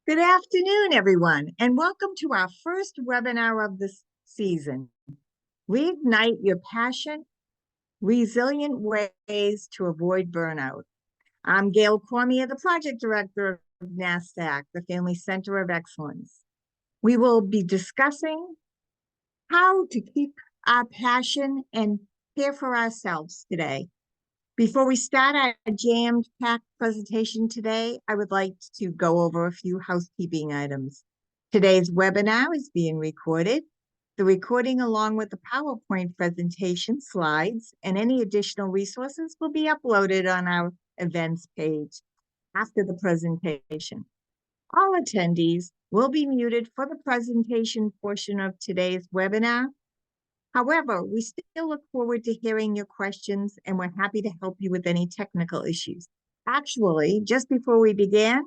Good afternoon, everyone, and welcome to our first webinar of this season. Reignite your passion, resilient ways to avoid burnout. I'm Gail Cormier, the project director of NASDAQ, the Family Center of Excellence. We will be discussing how to keep our passion and care for ourselves today. Before we start our jam-packed presentation today, I would like to go over a few housekeeping items. Today's webinar is being recorded. The recording, along with the PowerPoint presentation slides and any additional resources, will be uploaded on our events page after the presentation. All attendees will be muted for the presentation portion of today's webinar. However, we still look forward to hearing your questions, and we're happy to help you with any technical issues. Actually, just before we began,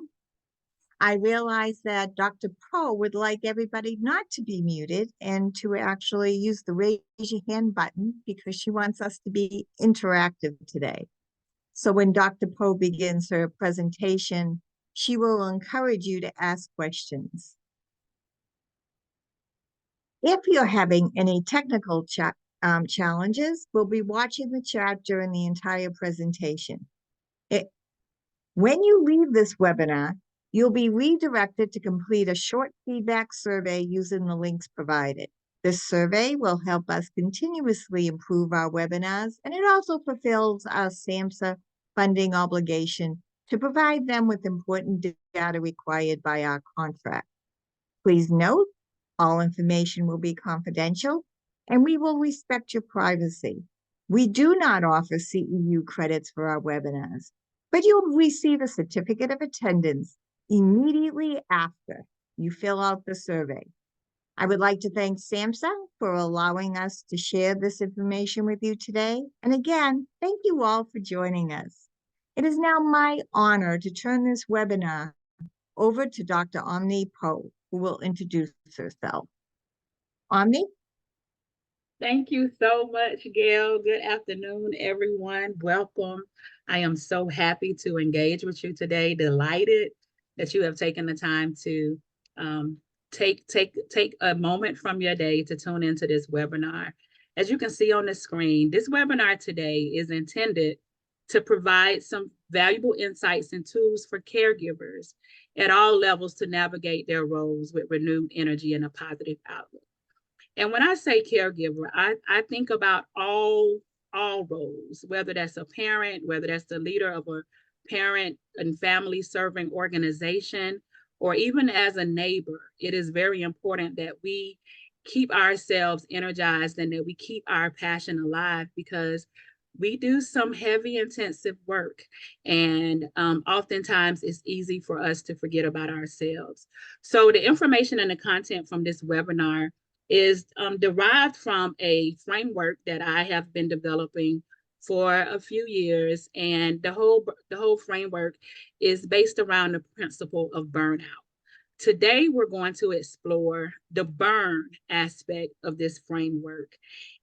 I realized that Dr. Poe would like everybody not to be muted and to actually use the raise your hand button because she wants us to be interactive today. So when Dr. Poe begins her presentation, she will encourage you to ask questions. If you're having any technical challenges, we'll be watching the chat during the entire presentation. When you leave this webinar, you'll be redirected to complete a short feedback survey using the links provided. This survey will help us continuously improve our webinars, and it also fulfills our SAMHSA funding obligation to provide them with important data required by our contract. Please note, all information will be confidential, and we will respect your privacy. We do not offer CEU credits for our webinars, but you'll receive a certificate of attendance immediately after you fill out the survey. I would like to thank SAMHSA for allowing us to share this information with you today. And again, thank you all for joining us. It is now my honor to turn this webinar over to Dr. Omni Poe, who will introduce herself. Omni? Thank you so much, Gail. Good afternoon, everyone. Welcome. I am so happy to engage with you today. Delighted that you have taken the time to take a moment from your day to tune into this webinar. As you can see on the screen, this webinar today is intended to provide some valuable insights and tools for caregivers at all levels to navigate their roles with renewed energy and a positive outlook. And when I say caregiver, I think about all roles, whether that's a parent, whether that's the leader of a parent and family serving organization, or even as a neighbor. It is very important that we keep ourselves energized and that we keep our passion alive, because we do some heavy, intensive work. And oftentimes it's easy for us to forget about ourselves. So the information and the content from this webinar is derived from a framework that I have been developing for a few years. And the whole framework is based around the principle of burnout. Today, we're going to explore the burn aspect of this framework.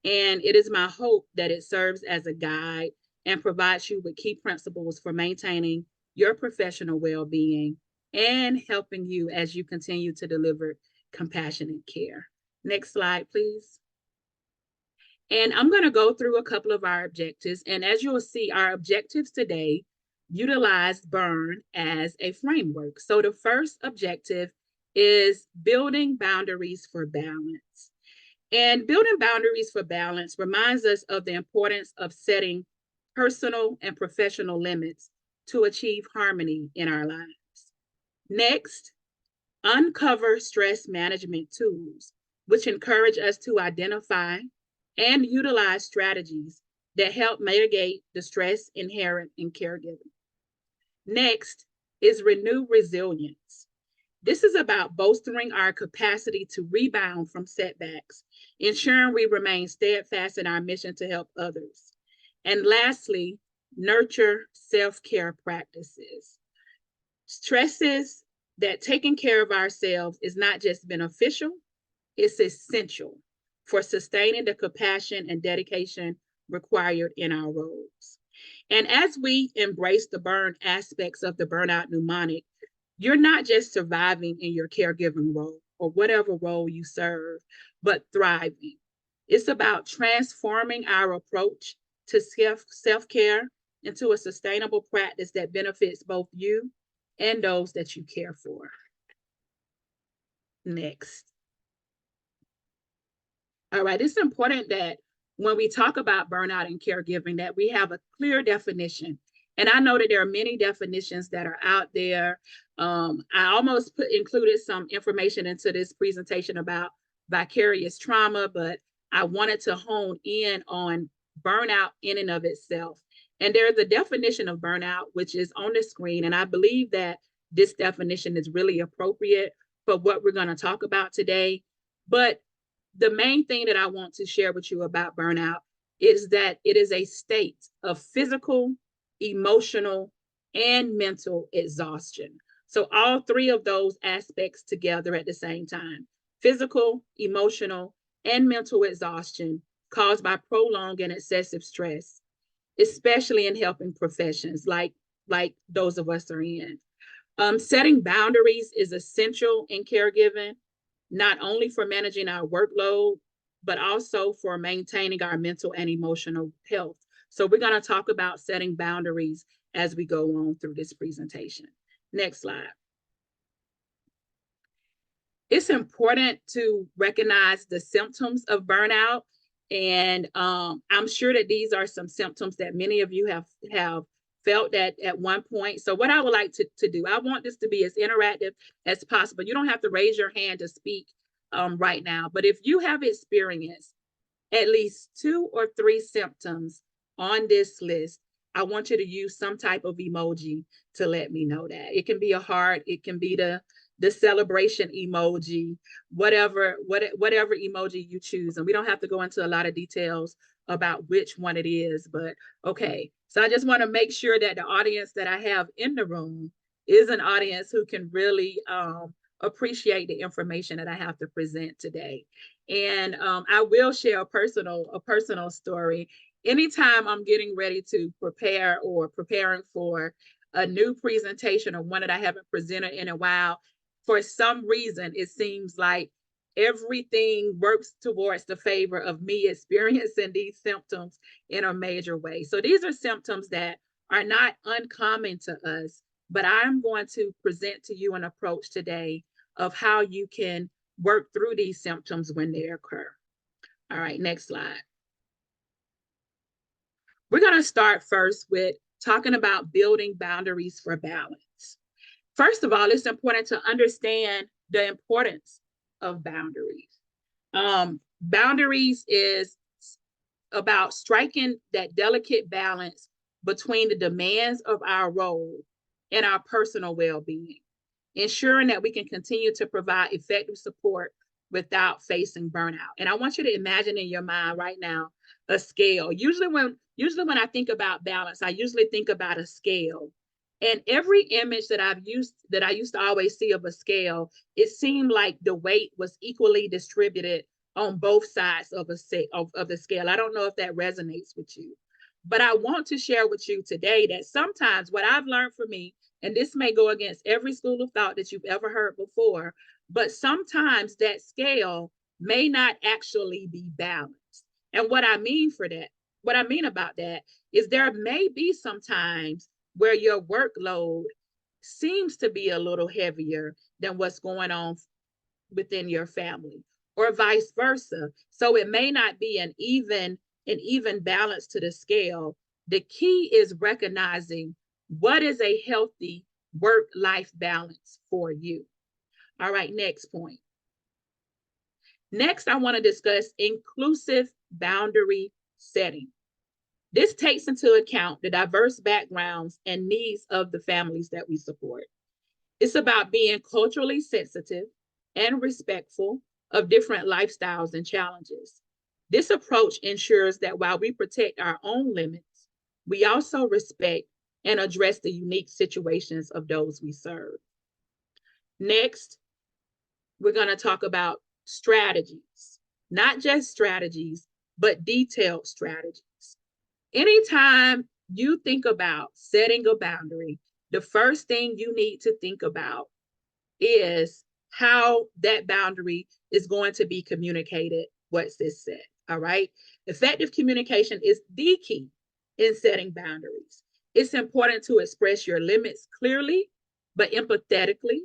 And it is my hope that it serves as a guide and provides you with key principles for maintaining your professional well-being and helping you as you continue to deliver compassionate care. Next slide, please. And I'm going to go through a couple of our objectives. And as you'll see, our objectives today utilize burn as a framework. So the first objective is building boundaries for balance. And building boundaries for balance reminds us of the importance of setting personal and professional limits to achieve harmony in our lives. Next, uncover stress management tools, which encourage us to identify and utilize strategies that help mitigate the stress inherent in caregiving. Next is renew resilience. This is about bolstering our capacity to rebound from setbacks, ensuring we remain steadfast in our mission to help others. And lastly, nurture self-care practices. Stresses that taking care of ourselves is not just beneficial, it's essential for sustaining the compassion and dedication required in our roles. And as we embrace the burn aspects of the burnout mnemonic, you're not just surviving in your caregiving role or whatever role you serve, but thriving. It's about transforming our approach to self-care into a sustainable practice that benefits both you and those that you care for. Next. All right, it's important that when we talk about burnout and caregiving, that we have a clear definition. And I know that there are many definitions that are out there. I almost included some information into this presentation about vicarious trauma, but I wanted to hone in on burnout in and of itself. And there's a definition of burnout, which is on the screen. And I believe that this definition is really appropriate for what we're going to talk about today. But the main thing that I want to share with you about burnout is that it is a state of physical, emotional, and mental exhaustion. So all three of those aspects together at the same time: physical, emotional, and mental exhaustion caused by prolonged and excessive stress, especially in helping professions like those of us are in. Setting boundaries is essential in caregiving, not only for managing our workload, but also for maintaining our mental and emotional health. So we're going to talk about setting boundaries as we go on through this presentation. Next slide. It's important to recognize the symptoms of burnout. And I'm sure that these are some symptoms that many of you have felt that at one point. So what I would like to do, I want this to be as interactive as possible. You don't have to raise your hand to speak right now, but if you have experienced at least 2 or 3 symptoms on this list, I want you to use some type of emoji to let me know that. It can be a heart, it can be the celebration emoji, whatever emoji you choose. And we don't have to go into a lot of details about which one it is, but okay. So I just want to make sure that the audience that I have in the room is an audience who can really appreciate the information that I have to present today. And I will share a personal story. Anytime I'm getting ready to prepare or preparing for a new presentation or one that I haven't presented in a while, for some reason, it seems like everything works towards the favor of me experiencing these symptoms in a major way. So these are symptoms that are not uncommon to us, but I'm going to present to you an approach today of how you can work through these symptoms when they occur. All right, next slide. We're going to start first with talking about building boundaries for balance. First of all, it's important to understand the importance of boundaries. Boundaries is about striking that delicate balance between the demands of our role and our personal well-being, ensuring that we can continue to provide effective support without facing burnout. And I want you to imagine in your mind right now a scale. Usually when I think about balance, I usually think about a scale. And every image that I used to always see of a scale, it seemed like the weight was equally distributed on both sides of the scale. I don't know if that resonates with you, but I want to share with you today that sometimes what I've learned for me, and this may go against every school of thought that you've ever heard before, but sometimes that scale may not actually be balanced. And what I mean about that is there may be some times where your workload seems to be a little heavier than what's going on within your family, or vice versa. So it may not be an even balance to the scale. The key is recognizing what is a healthy work-life balance for you. All right, next point. Next, I want to discuss inclusive boundary setting. This takes into account the diverse backgrounds and needs of the families that we support. It's about being culturally sensitive and respectful of different lifestyles and challenges. This approach ensures that while we protect our own limits, we also respect and address the unique situations of those we serve. Next, we're going to talk about strategies, not just strategies, but detailed strategies. Anytime you think about setting a boundary, the first thing you need to think about is how that boundary is going to be communicated. What's this said? All right. Effective communication is the key in setting boundaries. It's important to express your limits clearly, but empathetically,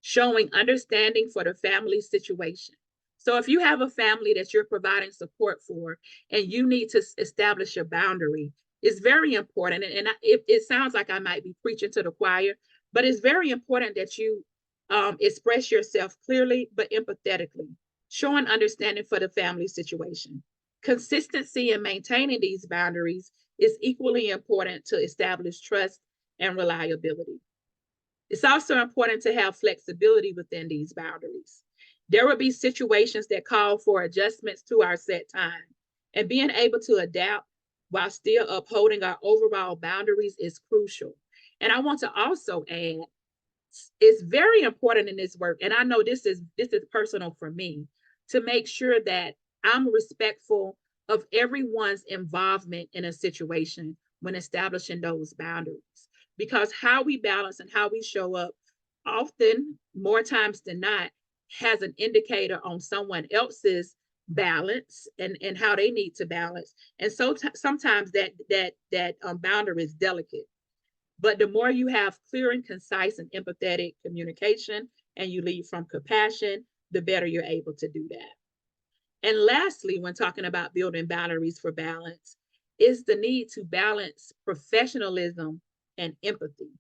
showing understanding for the family situation. So if you have a family that you're providing support for and you need to establish a boundary, it's very important. And it sounds like I might be preaching to the choir, but it's very important that you express yourself clearly but empathetically, showing understanding for the family situation. Consistency in maintaining these boundaries is equally important to establish trust and reliability. It's also important to have flexibility within these boundaries. There will be situations that call for adjustments to our set time, and being able to adapt while still upholding our overall boundaries is crucial. And I want to also add, it's very important in this work, and I know this is personal for me, to make sure that I'm respectful of everyone's involvement in a situation when establishing those boundaries, because how we balance and how we show up often, more times than not, has an indicator on someone else's balance and how they need to balance. And so sometimes that boundary is delicate. But the more you have clear and concise and empathetic communication and you lead from compassion, the better you're able to do that. And lastly, when talking about building boundaries for balance, is the need to balance professionalism and empathy.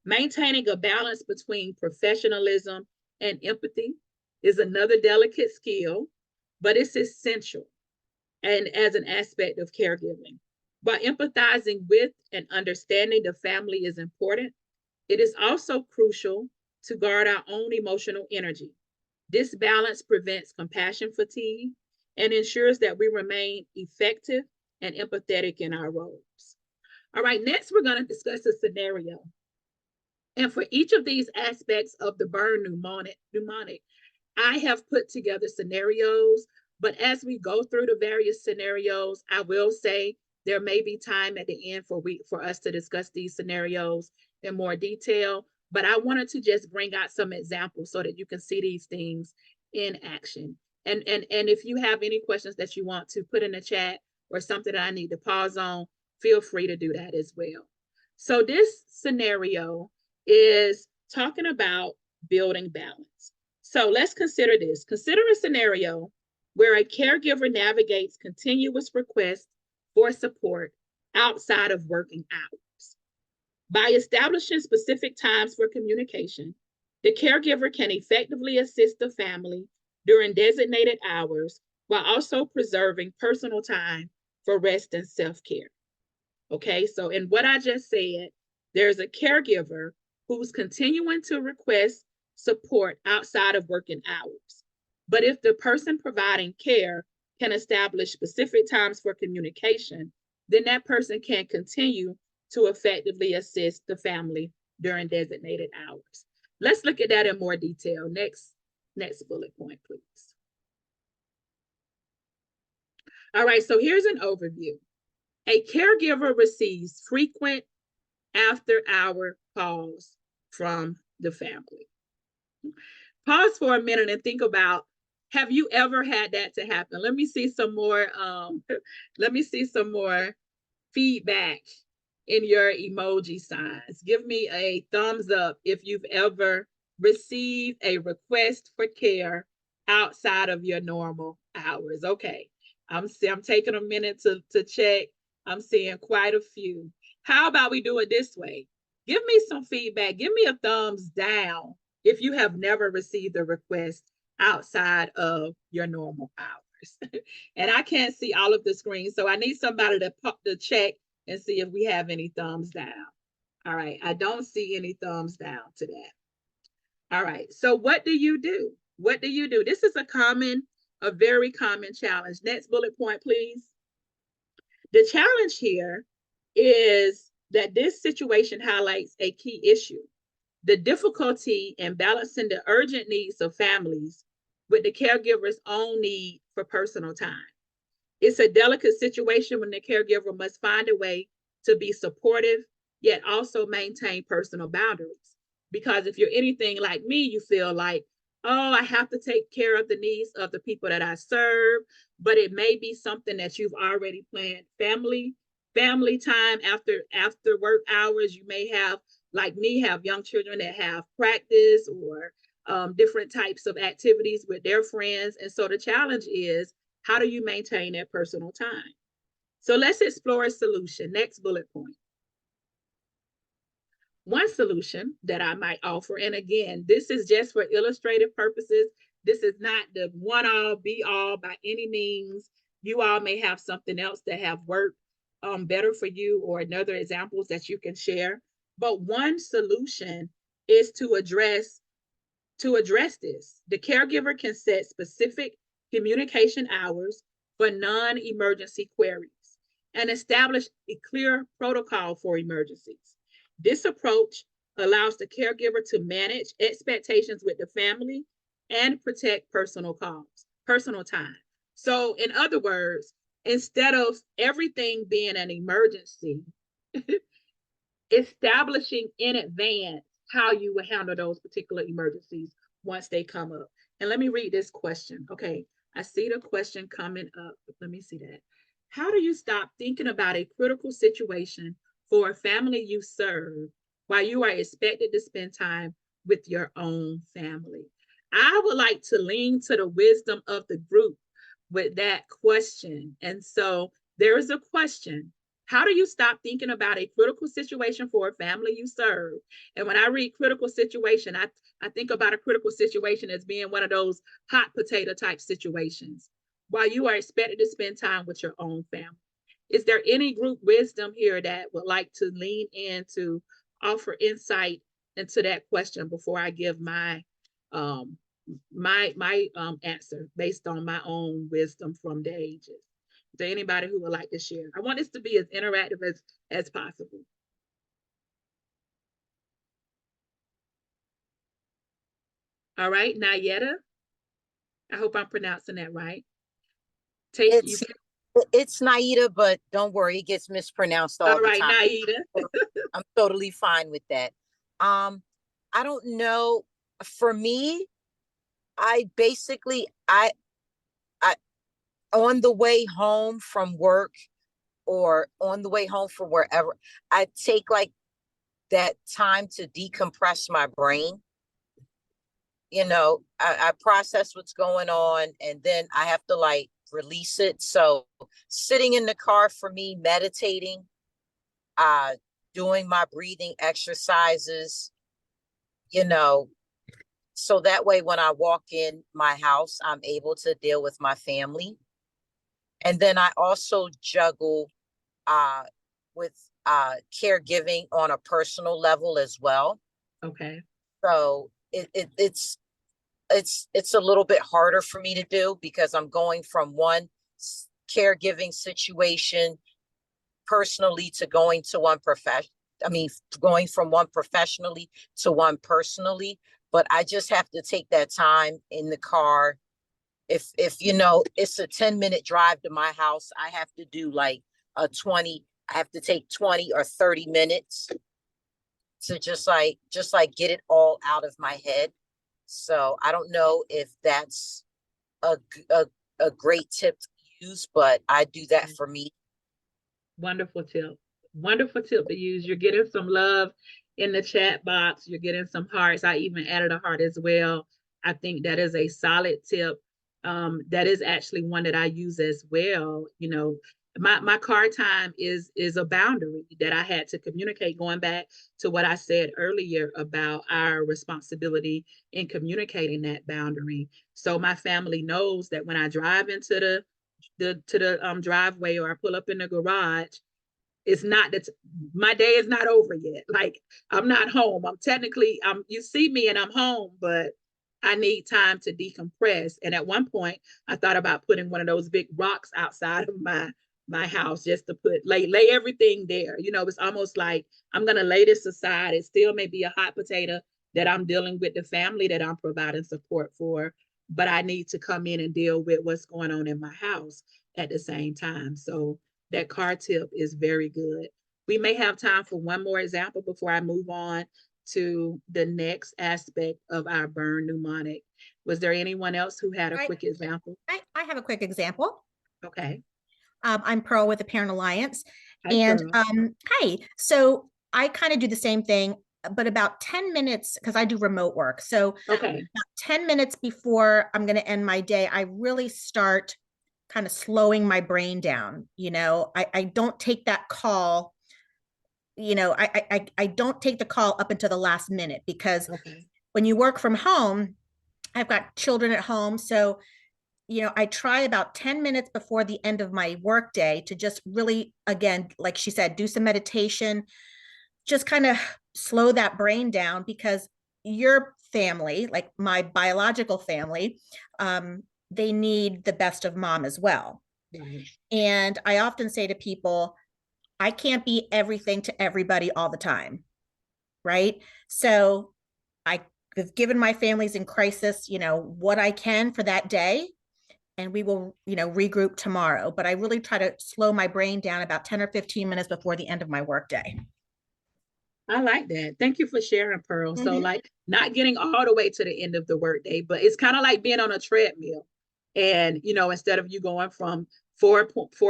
Maintaining a balance between professionalism and empathy is another delicate skill, but it's essential and as an aspect of caregiving. While empathizing with and understanding the family is important, it is also crucial to guard our own emotional energy. This balance prevents compassion fatigue and ensures that we remain effective and empathetic in our roles. All right, next we're going to discuss a scenario. And for each of these aspects of the burn mnemonic, I have put together scenarios, but as we go through the various scenarios, I will say there may be time at the end for us to discuss these scenarios in more detail, but I wanted to just bring out some examples so that you can see these things in action. And if you have any questions that you want to put in the chat or something that I need to pause on, feel free to do that as well. So this scenario is talking about building balance. So let's consider this. Consider a scenario where a caregiver navigates continuous requests for support outside of working hours. By establishing specific times for communication, the caregiver can effectively assist the family during designated hours while also preserving personal time for rest and self-care. Okay, so in what I just said, there's a caregiver who's continuing to request support outside of working hours. But if the person providing care can establish specific times for communication, then that person can continue to effectively assist the family during designated hours. Let's look at that in more detail. Next bullet point, please. All right, so here's an overview. A caregiver receives frequent after-hour calls from the family. Pause for a minute and think about, have you ever had that to happen? Let me see some more feedback in your emoji signs. Give me a thumbs up if you've ever received a request for care outside of your normal hours. Okay, I'm taking a minute to check. I'm seeing quite a few. How about we do it this way? Give me some feedback. Give me a thumbs down if you have never received a request outside of your normal hours. And I can't see all of the screens, so I need somebody to check and see if we have any thumbs down. All right, I don't see any thumbs down to that. All right, so what do you do? What do you do? This is a very common challenge. Next bullet point, please. The challenge here is that this situation highlights a key issue: the difficulty in balancing the urgent needs of families with the caregiver's own need for personal time. It's a delicate situation when the caregiver must find a way to be supportive yet also maintain personal boundaries. Because if you're anything like me, you feel like, oh, I have to take care of the needs of the people that I serve, but it may be something that you've already planned. Family time after work hours. You may have, like me, have young children that have practice or different types of activities with their friends. And so the challenge is, how do you maintain that personal time? So let's explore a solution. Next bullet point. One solution that I might offer, and again, this is just for illustrative purposes. This is not the one all be all by any means. You all may have something else that have worked better for you, or another examples that you can share. But one solution is to address this. The caregiver can set specific communication hours for non-emergency queries and establish a clear protocol for emergencies. This approach allows the caregiver to manage expectations with the family and protect personal time. So, in other words, instead of everything being an emergency, establishing in advance how you will handle those particular emergencies once they come up. And let me read this question. Okay, I see the question coming up. Let me see that. How do you stop thinking about a critical situation for a family you serve while you are expected to spend time with your own family? I would like to lean to the wisdom of the group with that question. And so there is a question. How do you stop thinking about a critical situation for a family you serve? And when I read critical situation, I think about a critical situation as being one of those hot potato type situations while you are expected to spend time with your own family. Is there any group wisdom here that would like to lean in to offer insight into that question before I give my answer based on my own wisdom from the ages? Is there anybody who would like to share? I want this to be as interactive as possible. All right, Nayetta. I hope I'm pronouncing that right. It's Naida, but don't worry, it gets mispronounced all the right, time. Naida. I'm totally fine with that. I don't know. For me, I basically I on the way home from work or on the way home from wherever, I take like that time to decompress my brain. I process what's going on and then I have to like release it. So sitting in the car for me, meditating, doing my breathing exercises, so that way when I walk in my house, I'm able to deal with my family. And then I also juggle with caregiving on a personal level as well. Okay. So it's a little bit harder for me to do because I'm going from one caregiving situation personally to going to one going from one professionally to one personally. But I just have to take that time in the car. If it's a 10-minute drive to my house, I have to do like I have to take 20 or 30 minutes to just like get it all out of my head. So I don't know if that's a great tip to use, but I do that for me. Wonderful tip. Wonderful tip to use. You're getting some love in the chat box. You're getting some hearts. I even added a heart as well. I think that is a solid tip. That is actually one that I use as well. My car time is a boundary that I had to communicate, going back to what I said earlier about our responsibility in communicating that boundary. So my family knows that when I drive into the driveway or I pull up in the garage, it's not that my day is not over yet. Like, I'm not home. You see me and I'm home, but I need time to decompress. And at one point I thought about putting one of those big rocks outside of my house just to lay everything there. It's almost like I'm going to lay this aside. It still may be a hot potato that I'm dealing with the family that I'm providing support for, but I need to come in and deal with what's going on in my house at the same time. So that car tip is very good. We may have time for one more example before I move on to the next aspect of our burn mnemonic. Was there anyone else who had a quick example? I have a quick example. Okay. I'm Pearl with the Parent Alliance. Hi, And Pearl. hi. So I kind of do the same thing, but about 10 minutes, because I do remote work. So Okay. about 10 minutes before I'm going to end my day, I really start kind of slowing my brain down. I don't take that call. I don't take the call up until the last minute, because Okay. when you work from home, I've got children at home. So I try about 10 minutes before the end of my workday to just really, again, like she said, do some meditation, just kind of slow that brain down, because your family, like my biological family, they need the best of mom as well. Right. And I often say to people, I can't be everything to everybody all the time, right? So I've given my families in crisis, what I can for that day, and we will, regroup tomorrow. But I really try to slow my brain down about 10 or 15 minutes before the end of my workday. I like that. Thank you for sharing, Pearl. So like not getting all the way to the end of the workday, but it's kind of like being on a treadmill. And, instead of you going from 4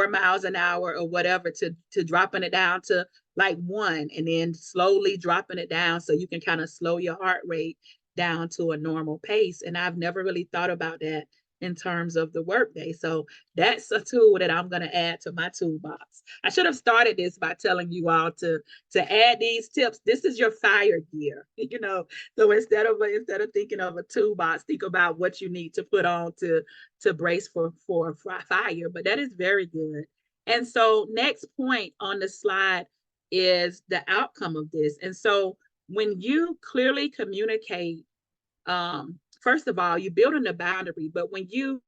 miles an hour or whatever to dropping it down to like 1, and then slowly dropping it down so you can kind of slow your heart rate down to a normal pace. And I've never really thought about that in terms of the workday. So that's a tool that I'm going to add to my toolbox. I should have started this by telling you all to add these tips. This is your fire gear, So instead of thinking of a toolbox, think about what you need to put on to brace for fire. But that is very good. And so next point on the slide is the outcome of this. And so when you clearly communicate, first of all, you're building a boundary, but when you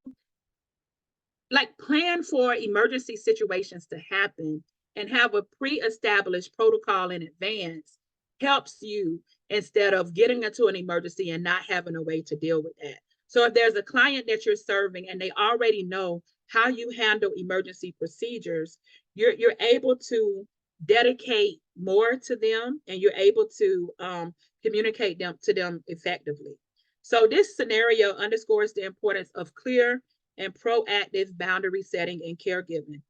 plan for emergency situations to happen and have a pre-established protocol in advance, helps you instead of getting into an emergency and not having a way to deal with that. So if there's a client that you're serving and they already know how you handle emergency procedures, you're able to dedicate more to them, and you're able to communicate to them effectively. So this scenario underscores the importance of clear and proactive boundary setting and caregiving.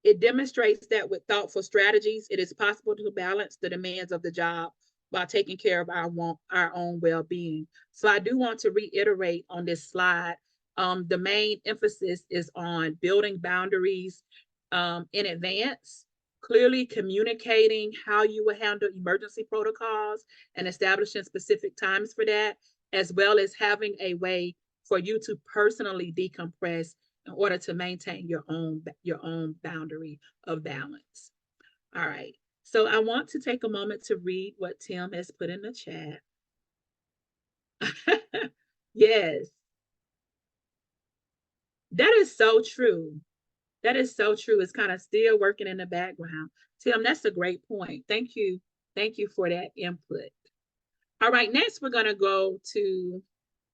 It demonstrates that with thoughtful strategies, it is possible to balance the demands of the job while taking care of our own well-being. So I do want to reiterate on this slide, the main emphasis is on building boundaries in advance, clearly communicating how you will handle emergency protocols and establishing specific times for that, as well as having a way for you to personally decompress in order to maintain your own boundary of balance. All right. So I want to take a moment to read what Tim has put in the chat. Yes. That is so true. That is so true. It's kind of still working in the background. Tim, that's a great point. Thank you. Thank you for that input. All right, next we're going to go to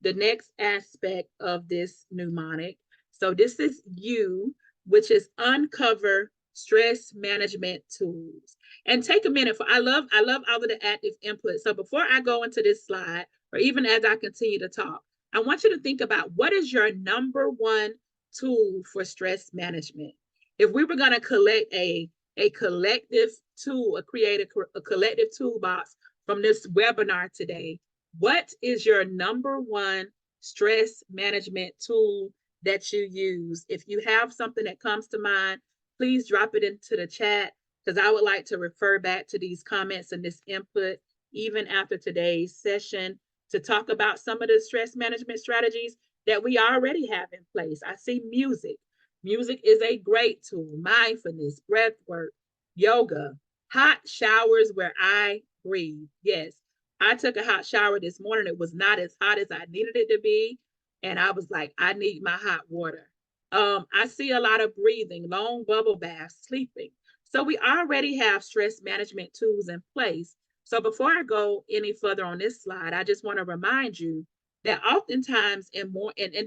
the next aspect of this mnemonic. So this is U, which is uncover stress management tools. And take a minute I love all of the active input. So before I go into this slide, or even as I continue to talk, I want you to think about what is your number one tool for stress management. If we were going to collect a collective tool, create a collective toolbox from this webinar today, what is your number one stress management tool that you use? If you have something that comes to mind, please drop it into the chat, because I would like to refer back to these comments and this input even after today's session to talk about some of the stress management strategies that we already have in place. I see music. Music is a great tool. Mindfulness, breath work, yoga, hot showers where I breathe. Yes, I took a hot shower this morning. It was not as hot as I needed it to be. And I was like, I need my hot water. I see a lot of breathing, long bubble baths, sleeping. So we already have stress management tools in place. So before I go any further on this slide, I just want to remind you that oftentimes and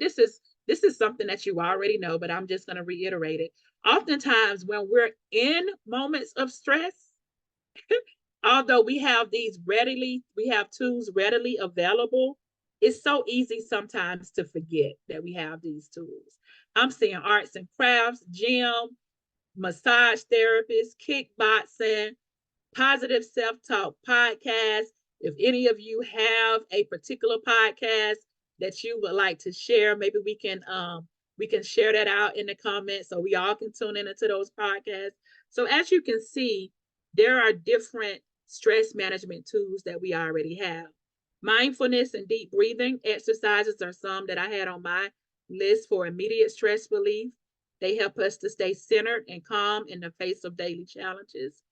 this is something that you already know, but I'm just going to reiterate it. Oftentimes when we're in moments of stress, although we have tools readily available, it's so easy sometimes to forget that we have these tools. I'm seeing arts and crafts, gym, massage therapists, kickboxing, positive self-talk podcast. If any of you have a particular podcast that you would like to share, maybe we can share that out in the comments so we all can tune into those podcasts. So as you can see, there are different stress management tools that we already have. Mindfulness and deep breathing exercises are some that I had on my list for immediate stress relief. They help us to stay centered and calm in the face of daily challenges.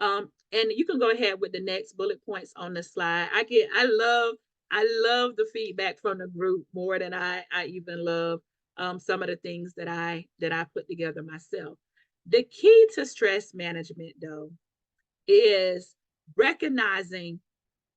And you can go ahead with the next bullet points on the slide. I love the feedback from the group more than I even love some of the things that I put together myself. The key to stress management, though, is recognizing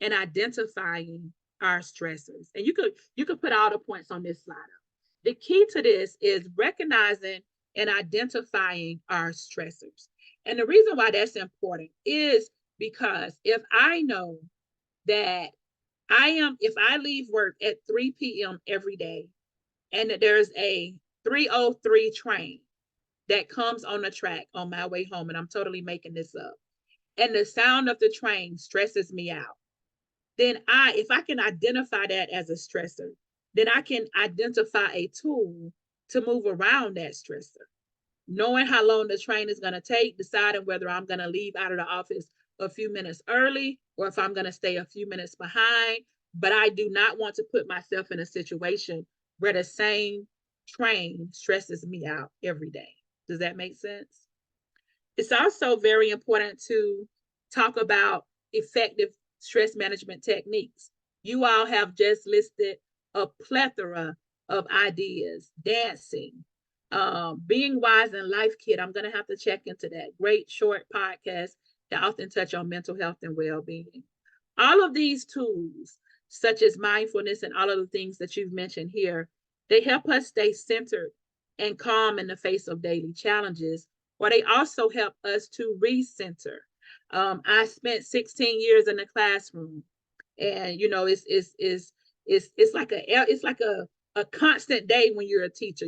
and identifying our stressors. And you could put all the points on this slide up. The key to this is recognizing and identifying our stressors. And the reason why that's important is because if I know that if I leave work at 3 p.m. every day and that there's a 3:03 train that comes on the track on my way home, and I'm totally making this up, and the sound of the train stresses me out, then if I can identify that as a stressor, then I can identify a tool to move around that stressor. Knowing how long the train is going to take, deciding whether I'm going to leave out of the office a few minutes early or if I'm going to stay a few minutes behind. But I do not want to put myself in a situation where the same train stresses me out every day. Does that make sense? It's also very important to talk about effective stress management techniques. You all have just listed a plethora of ideas: dancing, being wise in life kit. I'm going to have to check into that. Great short podcast that often touch on mental health and well-being. All of these tools, such as mindfulness and all of the things that you've mentioned here, they help us stay centered and calm in the face of daily challenges, or they also help us to recenter. I spent 16 years in the classroom, and you know, it's like a constant day when you're a teacher.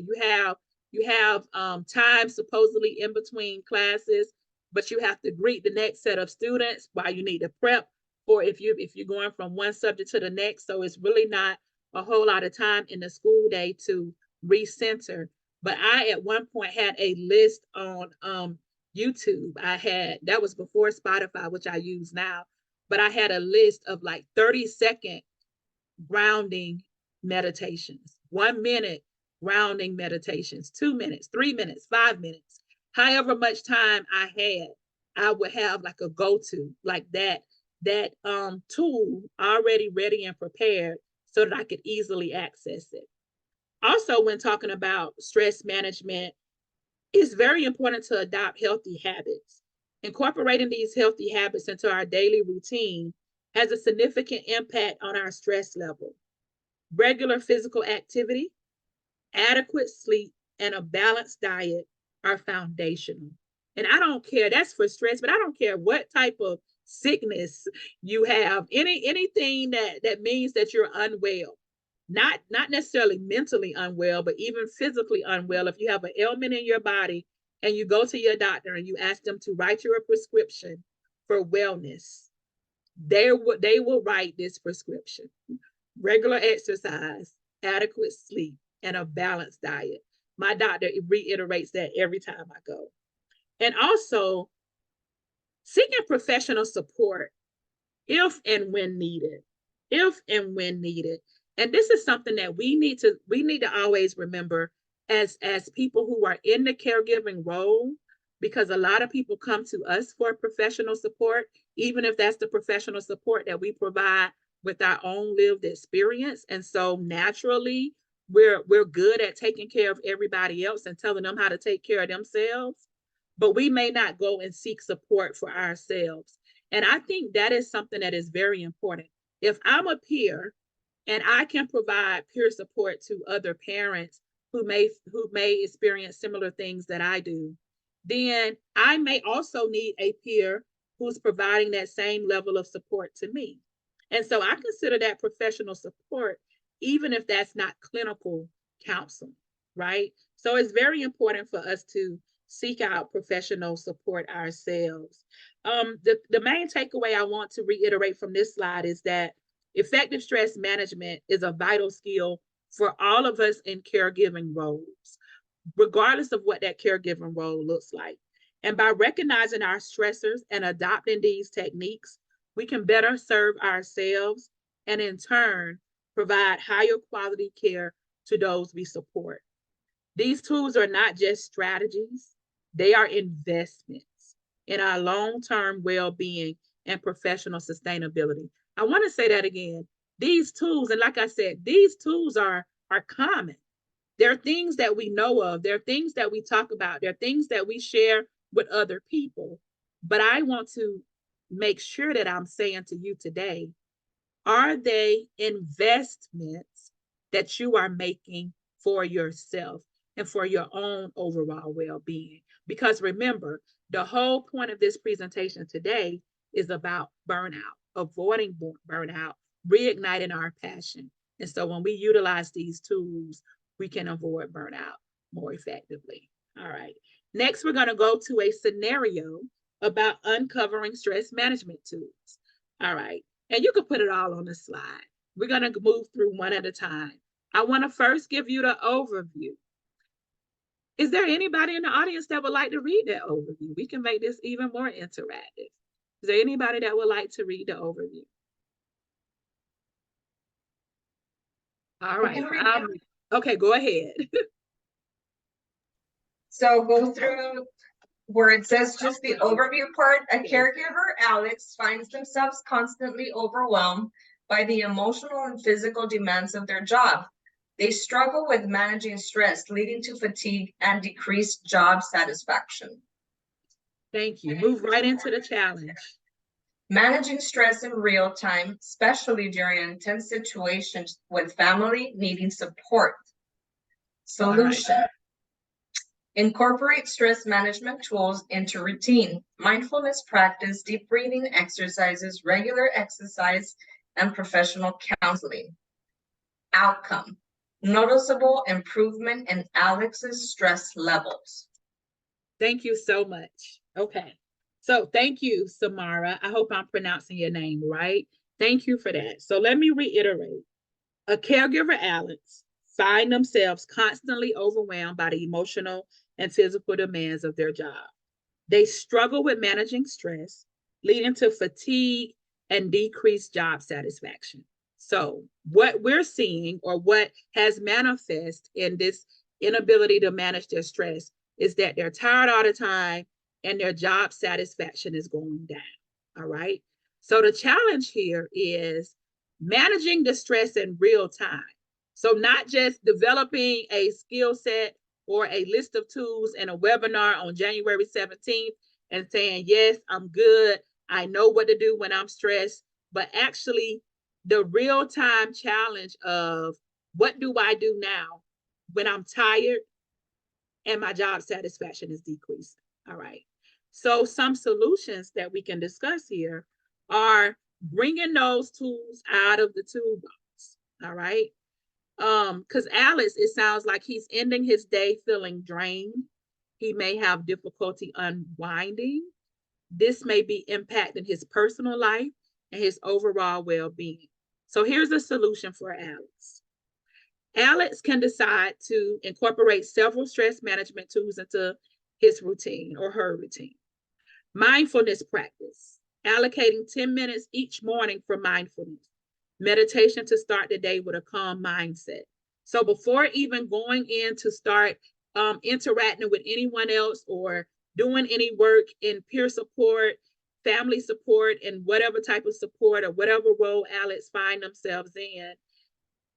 You have time supposedly in between classes, but you have to greet the next set of students while you need to prep for if you're going from one subject to the next. So it's really not a whole lot of time in the school day to recenter. But I at one point had a list on YouTube. That was before Spotify, which I use now, but I had a list of like 30-second grounding meditations, 1 minute grounding meditations, 2 minutes, 3 minutes, 5 minutes, however much time I had, I would have like a go-to like that tool already ready and prepared so that I could easily access it. Also, when talking about stress management, it's very important to adopt healthy habits. Incorporating these healthy habits into our daily routine has a significant impact on our stress level. Regular physical activity, adequate sleep, and a balanced diet are foundational. And I don't care, that's for stress, but I don't care what type of sickness you have, anything that means that you're unwell, not necessarily mentally unwell, but even physically unwell. If you have an ailment in your body and you go to your doctor and you ask them to write you a prescription for wellness, they will write this prescription: regular exercise, adequate sleep, and a balanced diet. My doctor reiterates that every time I go. And also seeking professional support if and when needed. And this is something that we need to always remember as people who are in the caregiving role, because a lot of people come to us for professional support, even if that's the professional support that we provide with our own lived experience. And so naturally, we're good at taking care of everybody else and telling them how to take care of themselves, but we may not go and seek support for ourselves. And I think that is something that is very important. If I'm a peer and I can provide peer support to other parents who may experience similar things that I do, then I may also need a peer who's providing that same level of support to me. And so I consider that professional support, even if that's not clinical counseling, right? So it's very important for us to seek out professional support ourselves. The main takeaway I want to reiterate from this slide is that effective stress management is a vital skill for all of us in caregiving roles, regardless of what that caregiving role looks like. And by recognizing our stressors and adopting these techniques, we can better serve ourselves and in turn provide higher quality care to those we support. These tools are not just strategies, they are investments in our long-term well-being and professional sustainability. I want to say that again. These tools, and like I said, these tools are common. There are things that we know of. There are things that we talk about. There are things that we share with other people. But I want to make sure that I'm saying to you today, are they investments that you are making for yourself and for your own overall well-being? Because remember, the whole point of this presentation today is about burnout, avoiding burnout, reigniting our passion. And so when we utilize these tools, we can avoid burnout more effectively. All right. Next, we're going to go to a scenario about uncovering stress management tools. All right. And you can put it all on the slide. We're going to move through one at a time. I want to first give you the overview. Is there anybody in the audience that would like to read that overview? We can make this even more interactive. Is there anybody that would like to read the overview? All right. Okay, go ahead. So go through where it says just the overview part. A caregiver, Alex, finds themselves constantly overwhelmed by the emotional and physical demands of their job. They struggle with managing stress, leading to fatigue and decreased job satisfaction. Thank you. Move right into the challenge. Managing stress in real time, especially during intense situations with family needing support. Solution. Incorporate stress management tools into routine. Mindfulness practice, deep breathing exercises, regular exercise, and professional counseling. Outcome. Noticeable improvement in Alex's stress levels. Thank you so much. Okay. So thank you, Samara. I hope I'm pronouncing your name right. Thank you for that. So let me reiterate. A caregiver, Alex, find themselves constantly overwhelmed by the emotional and physical demands of their job. They struggle with managing stress, leading to fatigue and decreased job satisfaction. So what we're seeing, or what has manifested in this inability to manage their stress, is that they're tired all the time and their job satisfaction is going down. All right. So the challenge here is managing the stress in real time. So not just developing a skill set or a list of tools in a webinar on January 17th and saying, yes, I'm good, I know what to do when I'm stressed, but actually the real-time challenge of what do I do now when I'm tired and my job satisfaction is decreasing. All right. So some solutions that we can discuss here are bringing those tools out of the toolbox. All right. Because Alex, it sounds like he's ending his day feeling drained. He may have difficulty unwinding. This may be impacting his personal life and his overall well-being. So here's a solution for Alex. Alex can decide to incorporate several stress management tools into his routine or her routine. Mindfulness practice, allocating 10 minutes each morning for mindfulness. Meditation to start the day with a calm mindset. So before even going in to start interacting with anyone else or doing any work in peer support, family support, and whatever type of support or whatever role Alex find themselves in,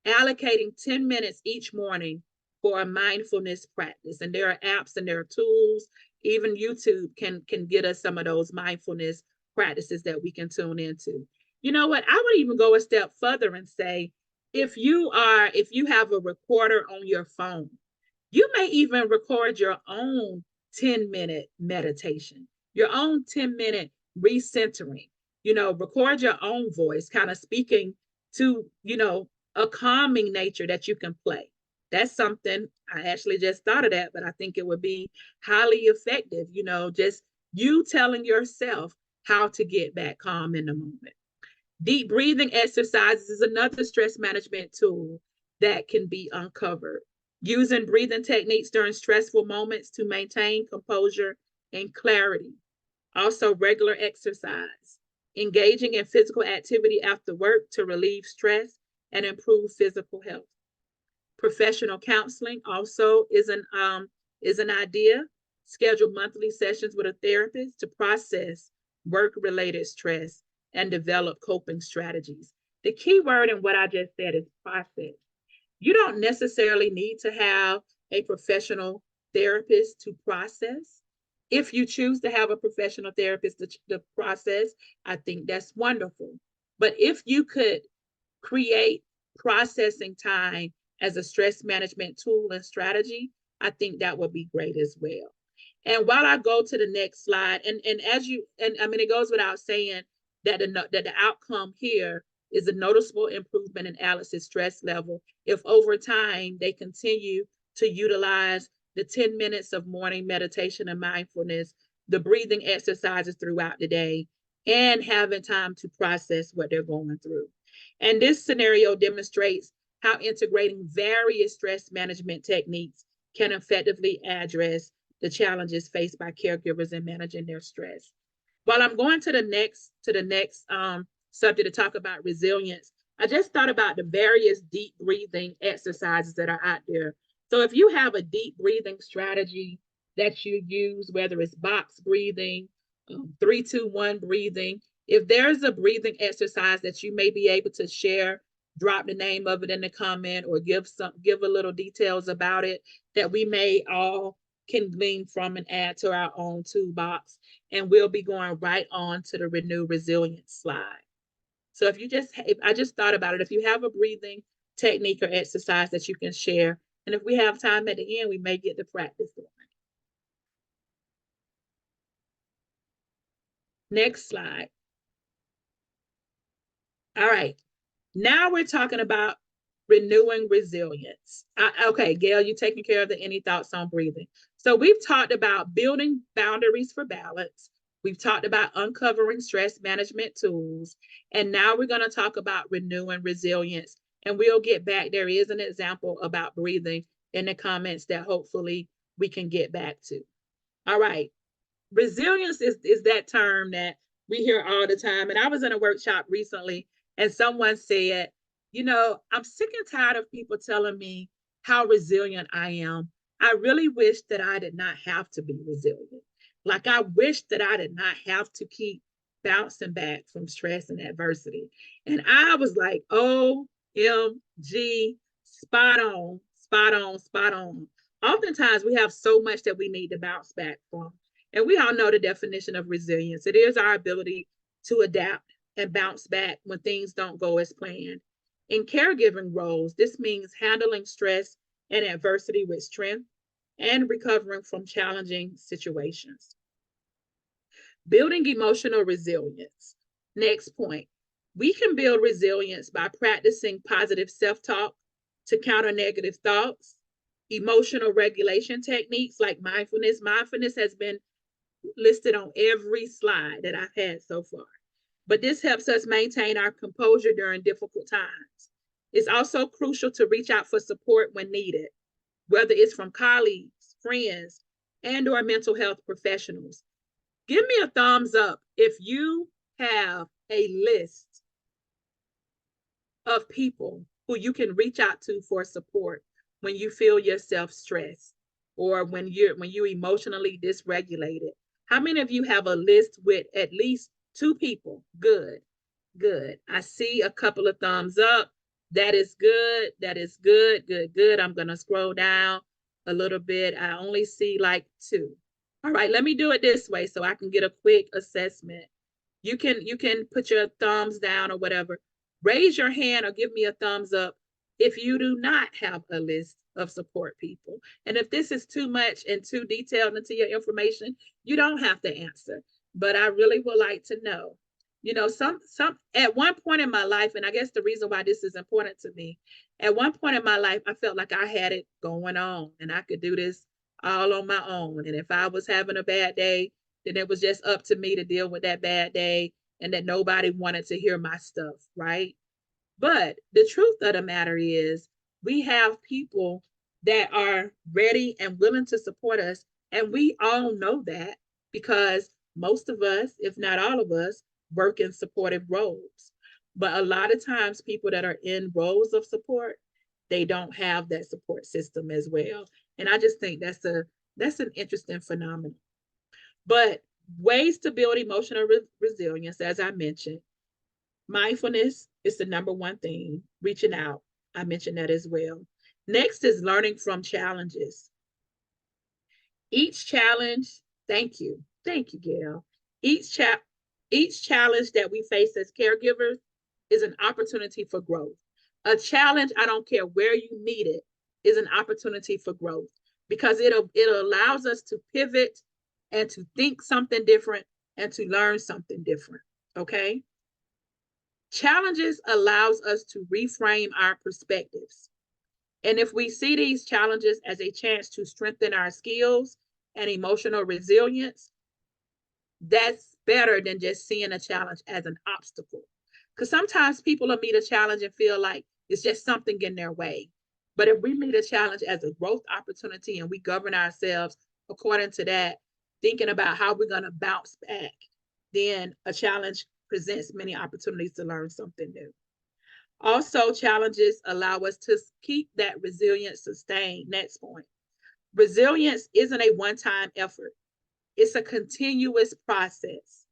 allocating 10 minutes each morning for a mindfulness practice. And there are apps and there are tools. Even YouTube can get us some of those mindfulness practices that we can tune into. You know what? I would even go a step further and say, if you have a recorder on your phone, you may even record your own 10-minute meditation, your own 10-minute recentering, record your own voice, kind of speaking to, a calming nature that you can play. That's something I actually just thought of that, but I think it would be highly effective, just you telling yourself how to get back calm in the moment. Deep breathing exercises is another stress management tool that can be uncovered. Using breathing techniques during stressful moments to maintain composure and clarity. Also, regular exercise. Engaging in physical activity after work to relieve stress and improve physical health. Professional counseling also is an idea. Schedule monthly sessions with a therapist to process work-related stress and develop coping strategies. The key word in what I just said is process. You don't necessarily need to have a professional therapist to process. If you choose to have a professional therapist to process, I think that's wonderful. But if you could create processing time as a stress management tool and strategy, I think that would be great as well. And while I go to the next slide, and I mean, it goes without saying that the outcome here is a noticeable improvement in Alex's stress level if over time they continue to utilize the 10 minutes of morning meditation and mindfulness, the breathing exercises throughout the day, and having time to process what they're going through. And this scenario demonstrates how integrating various stress management techniques can effectively address the challenges faced by caregivers in managing their stress. While I'm going to the next subject to talk about resilience, I just thought about the various deep breathing exercises that are out there. So if you have a deep breathing strategy that you use, whether it's box breathing, 3-2-1 breathing, if there's a breathing exercise that you may be able to share, drop the name of it in the comment or give a little details about it that we may all can glean from and add to our own toolbox. And we'll be going right on to the Renew Resilience slide. So I just thought about it. If you have a breathing technique or exercise that you can share, and if we have time at the end, we may get to practice one. Next slide. All right. Now we're talking about renewing resilience. Okay, Gail, you taking care of any thoughts on breathing? So we've talked about building boundaries for balance. We've talked about uncovering stress management tools. And now we're going to talk about renewing resilience. And we'll get back. There is an example about breathing in the comments that hopefully we can get back to. All right. Resilience is that term that we hear all the time. And I was in a workshop recently and someone said, I'm sick and tired of people telling me how resilient I am. I really wish that I did not have to be resilient. Like I wish that I did not have to keep bouncing back from stress and adversity. And I was like, OMG, spot on, spot on, spot on. Oftentimes we have so much that we need to bounce back from. And we all know the definition of resilience. It is our ability to adapt and bounce back when things don't go as planned. In caregiving roles, this means handling stress and adversity with strength and recovering from challenging situations. Building emotional resilience. Next point. We can build resilience by practicing positive self-talk to counter negative thoughts, emotional regulation techniques like mindfulness. Mindfulness has been listed on every slide that I've had so far. But this helps us maintain our composure during difficult times. It's also crucial to reach out for support when needed, whether it's from colleagues, friends, and/or mental health professionals. Give me a thumbs up if you have a list of people who you can reach out to for support when you feel yourself stressed or when you emotionally dysregulated. How many of you have a list with at least 2 people? Good. I see a couple of thumbs up. That is good. Good. I'm going to scroll down a little bit. I only see like 2. All right, let me do it this way so I can get a quick assessment. You can put your thumbs down or whatever. Raise your hand or give me a thumbs up if you do not have a list of support people. And if this is too much and too detailed into your information, you don't have to answer. but I really would like to know, you know, some at one point in my life, and I guess the reason why this is important to me, at one point in my life, I felt like I had it going on and I could do this all on my own. And if I was having a bad day, then it was just up to me to deal with that bad day and that nobody wanted to hear my stuff, right? But the truth of the matter is, we have people that are ready and willing to support us. And we all know that because most of us, if not all of us, work in supportive roles. But a lot of times, people that are in roles of support, they don't have that support system as well. And I just think that's an interesting phenomenon. But ways to build emotional resilience, as I mentioned, mindfulness is the number one thing. Reaching out, I mentioned that as well. Next is learning from challenges. Each challenge, thank you, Gail. Each challenge that we face as caregivers is an opportunity for growth. A challenge, I don't care where you meet it, is an opportunity for growth because it allows us to pivot and to think something different and to learn something different. Okay. Challenges allows us to reframe our perspectives. And if we see these challenges as a chance to strengthen our skills and emotional resilience, that's better than just seeing a challenge as an obstacle. Because sometimes people will meet a challenge and feel like it's just something in their way. But if we meet a challenge as a growth opportunity and we govern ourselves according to that, thinking about how we're going to bounce back, then a challenge presents many opportunities to learn something new. Also, challenges allow us to keep that resilience sustained. Next point. Resilience isn't a one-time effort. It's a continuous process.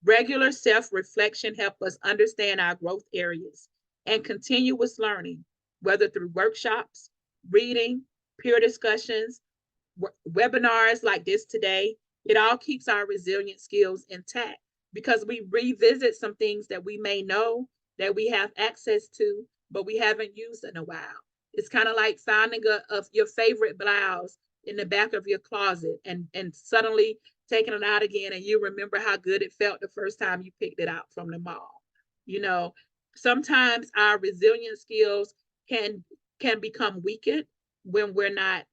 Regular self-reflection helps us understand our growth areas, and continuous learning, whether through workshops, reading, peer discussions, webinars like this today, it all keeps our resilient skills intact because we revisit some things that we may know that we have access to, but we haven't used in a while. It's kind of like finding your favorite blouse in the back of your closet and suddenly taking it out again and you remember how good it felt the first time you picked it out from the mall. You know, sometimes our resilient skills can become weakened when we're not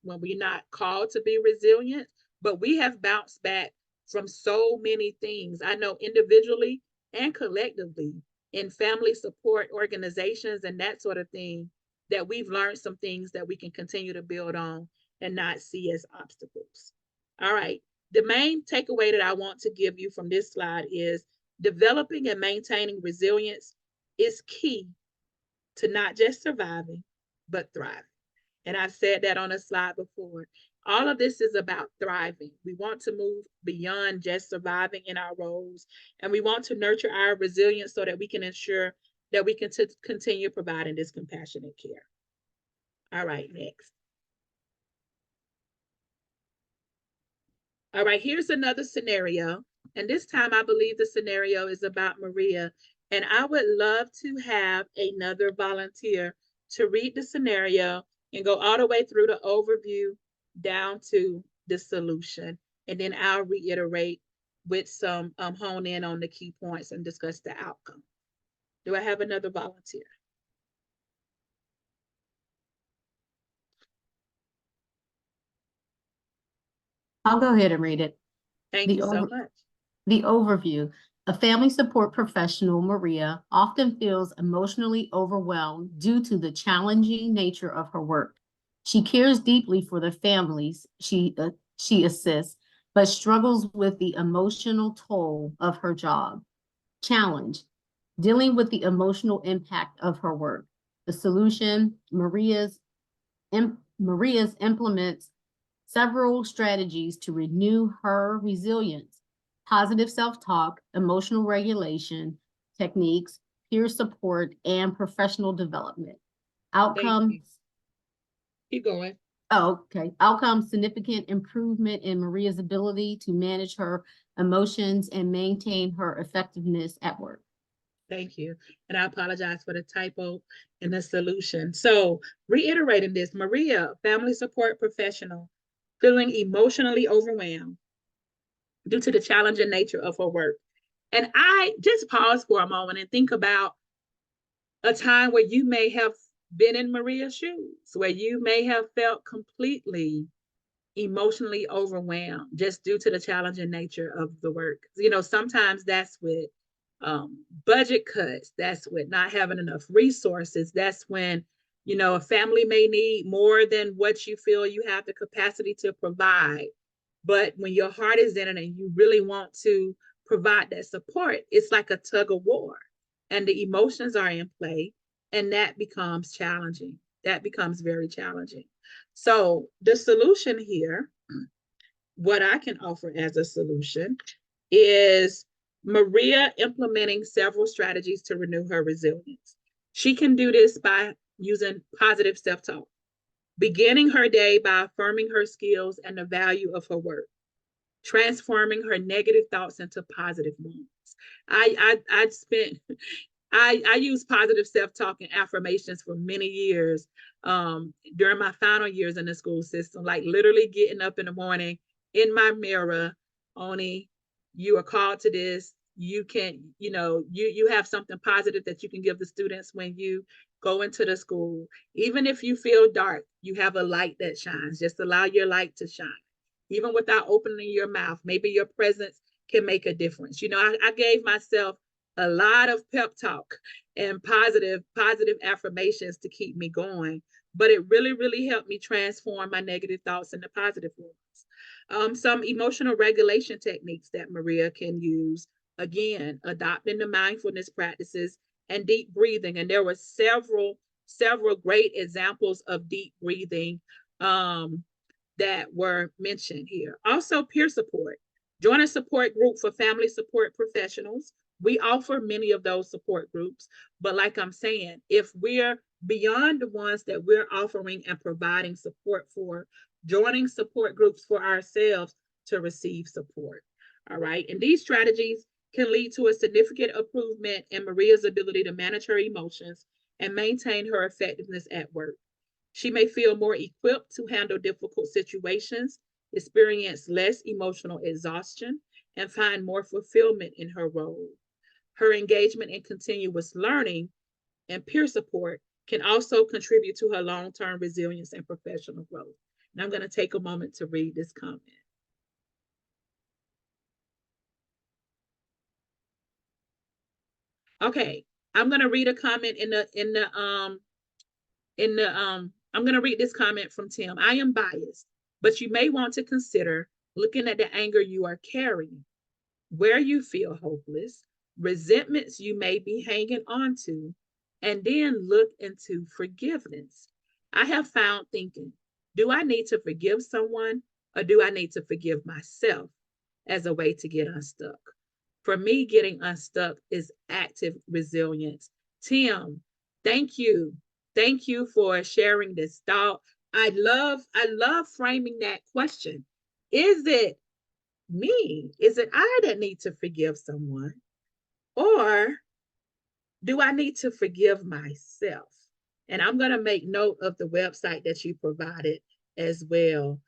called to be resilient, but we have bounced back from so many things. I know individually and collectively in family support organizations and that sort of thing, that we've learned some things that we can continue to build on and not see as obstacles. All right. The main takeaway that I want to give you from this slide is developing and maintaining resilience is key to not just surviving, but thriving. And I've said that on a slide before. All of this is about thriving. We want to move beyond just surviving in our roles, and we want to nurture our resilience so that we can ensure that we can continue providing this compassionate care. All right, next. All right, here's another scenario. And this time I believe the scenario is about Maria. And I would love to have another volunteer to read the scenario and go all the way through the overview down to the solution. And then I'll reiterate with some hone in on the key points and discuss the outcome. Do I have another volunteer? I'll go ahead and read it. Thank you so much. The overview. A family support professional, Maria, often feels emotionally overwhelmed due to the challenging nature of her work. She cares deeply for the families she assists, but struggles with the emotional toll of her job. Challenge. Dealing with the emotional impact of her work. The solution, Maria's implements several strategies to renew her resilience: positive self-talk, emotional regulation techniques, peer support, and professional development. Outcomes. Keep going. Oh, okay. Outcomes: significant improvement in Maria's ability to manage her emotions and maintain her effectiveness at work. Thank you. And I apologize for the typo in the solution. So reiterating this, Maria, family support professional, feeling emotionally overwhelmed. due to the challenging nature of her work. And I just pause for a moment and think about a time where you may have been in Maria's shoes, where you may have felt completely emotionally overwhelmed just due to the challenging nature of the work. You know, sometimes that's with budget cuts, that's with not having enough resources, that's when, you know, a family may need more than what you feel you have the capacity to provide. But when your heart is in it and you really want to provide that support, it's like a tug of war and the emotions are in play, and that becomes challenging. That becomes very challenging. So the solution here, what I can offer as a solution, is Maria implementing several strategies to renew her resilience. She can do this by using positive self-talk, beginning her day by affirming her skills and the value of her work, transforming her negative thoughts into positive ones. I used positive self-talk and affirmations for many years during my final years in the school system, like literally getting up in the morning in my mirror, Oni, you are called to this. You can, you know, you have something positive that you can give the students when you go into the school. Even if you feel dark, you have a light that shines. Just allow your light to shine. Even without opening your mouth, maybe your presence can make a difference. You know, I gave myself a lot of pep talk and positive affirmations to keep me going, but it really helped me transform my negative thoughts into positive ones. Some emotional regulation techniques that Maria can use, again, adopting the mindfulness practices and deep breathing. And there were several great examples of deep breathing that were mentioned here. Also, peer support. Join a support group for family support professionals. We offer many of those support groups, but like I'm saying, if we're beyond the ones that we're offering and providing support for, joining support groups for ourselves to receive support. All right. And these strategies can lead to a significant improvement in Maria's ability to manage her emotions and maintain her effectiveness at work. She may feel more equipped to handle difficult situations, experience less emotional exhaustion, and find more fulfillment in her role. Her engagement in continuous learning and peer support can also contribute to her long-term resilience and professional growth. And I'm going to take a moment to read this comment. Okay, I'm going to read a comment I'm going to read this comment from Tim. I am biased, but you may want to consider looking at the anger you are carrying, where you feel hopeless, resentments you may be hanging on to, and then look into forgiveness. I have found thinking, do I need to forgive someone or do I need to forgive myself as a way to get unstuck? For me, getting unstuck is active resilience. Tim, thank you. Thank you for sharing this thought. I love framing that question. Is it me? Is it I that need to forgive someone? Or do I need to forgive myself? And I'm going to make note of the website that you provided as well.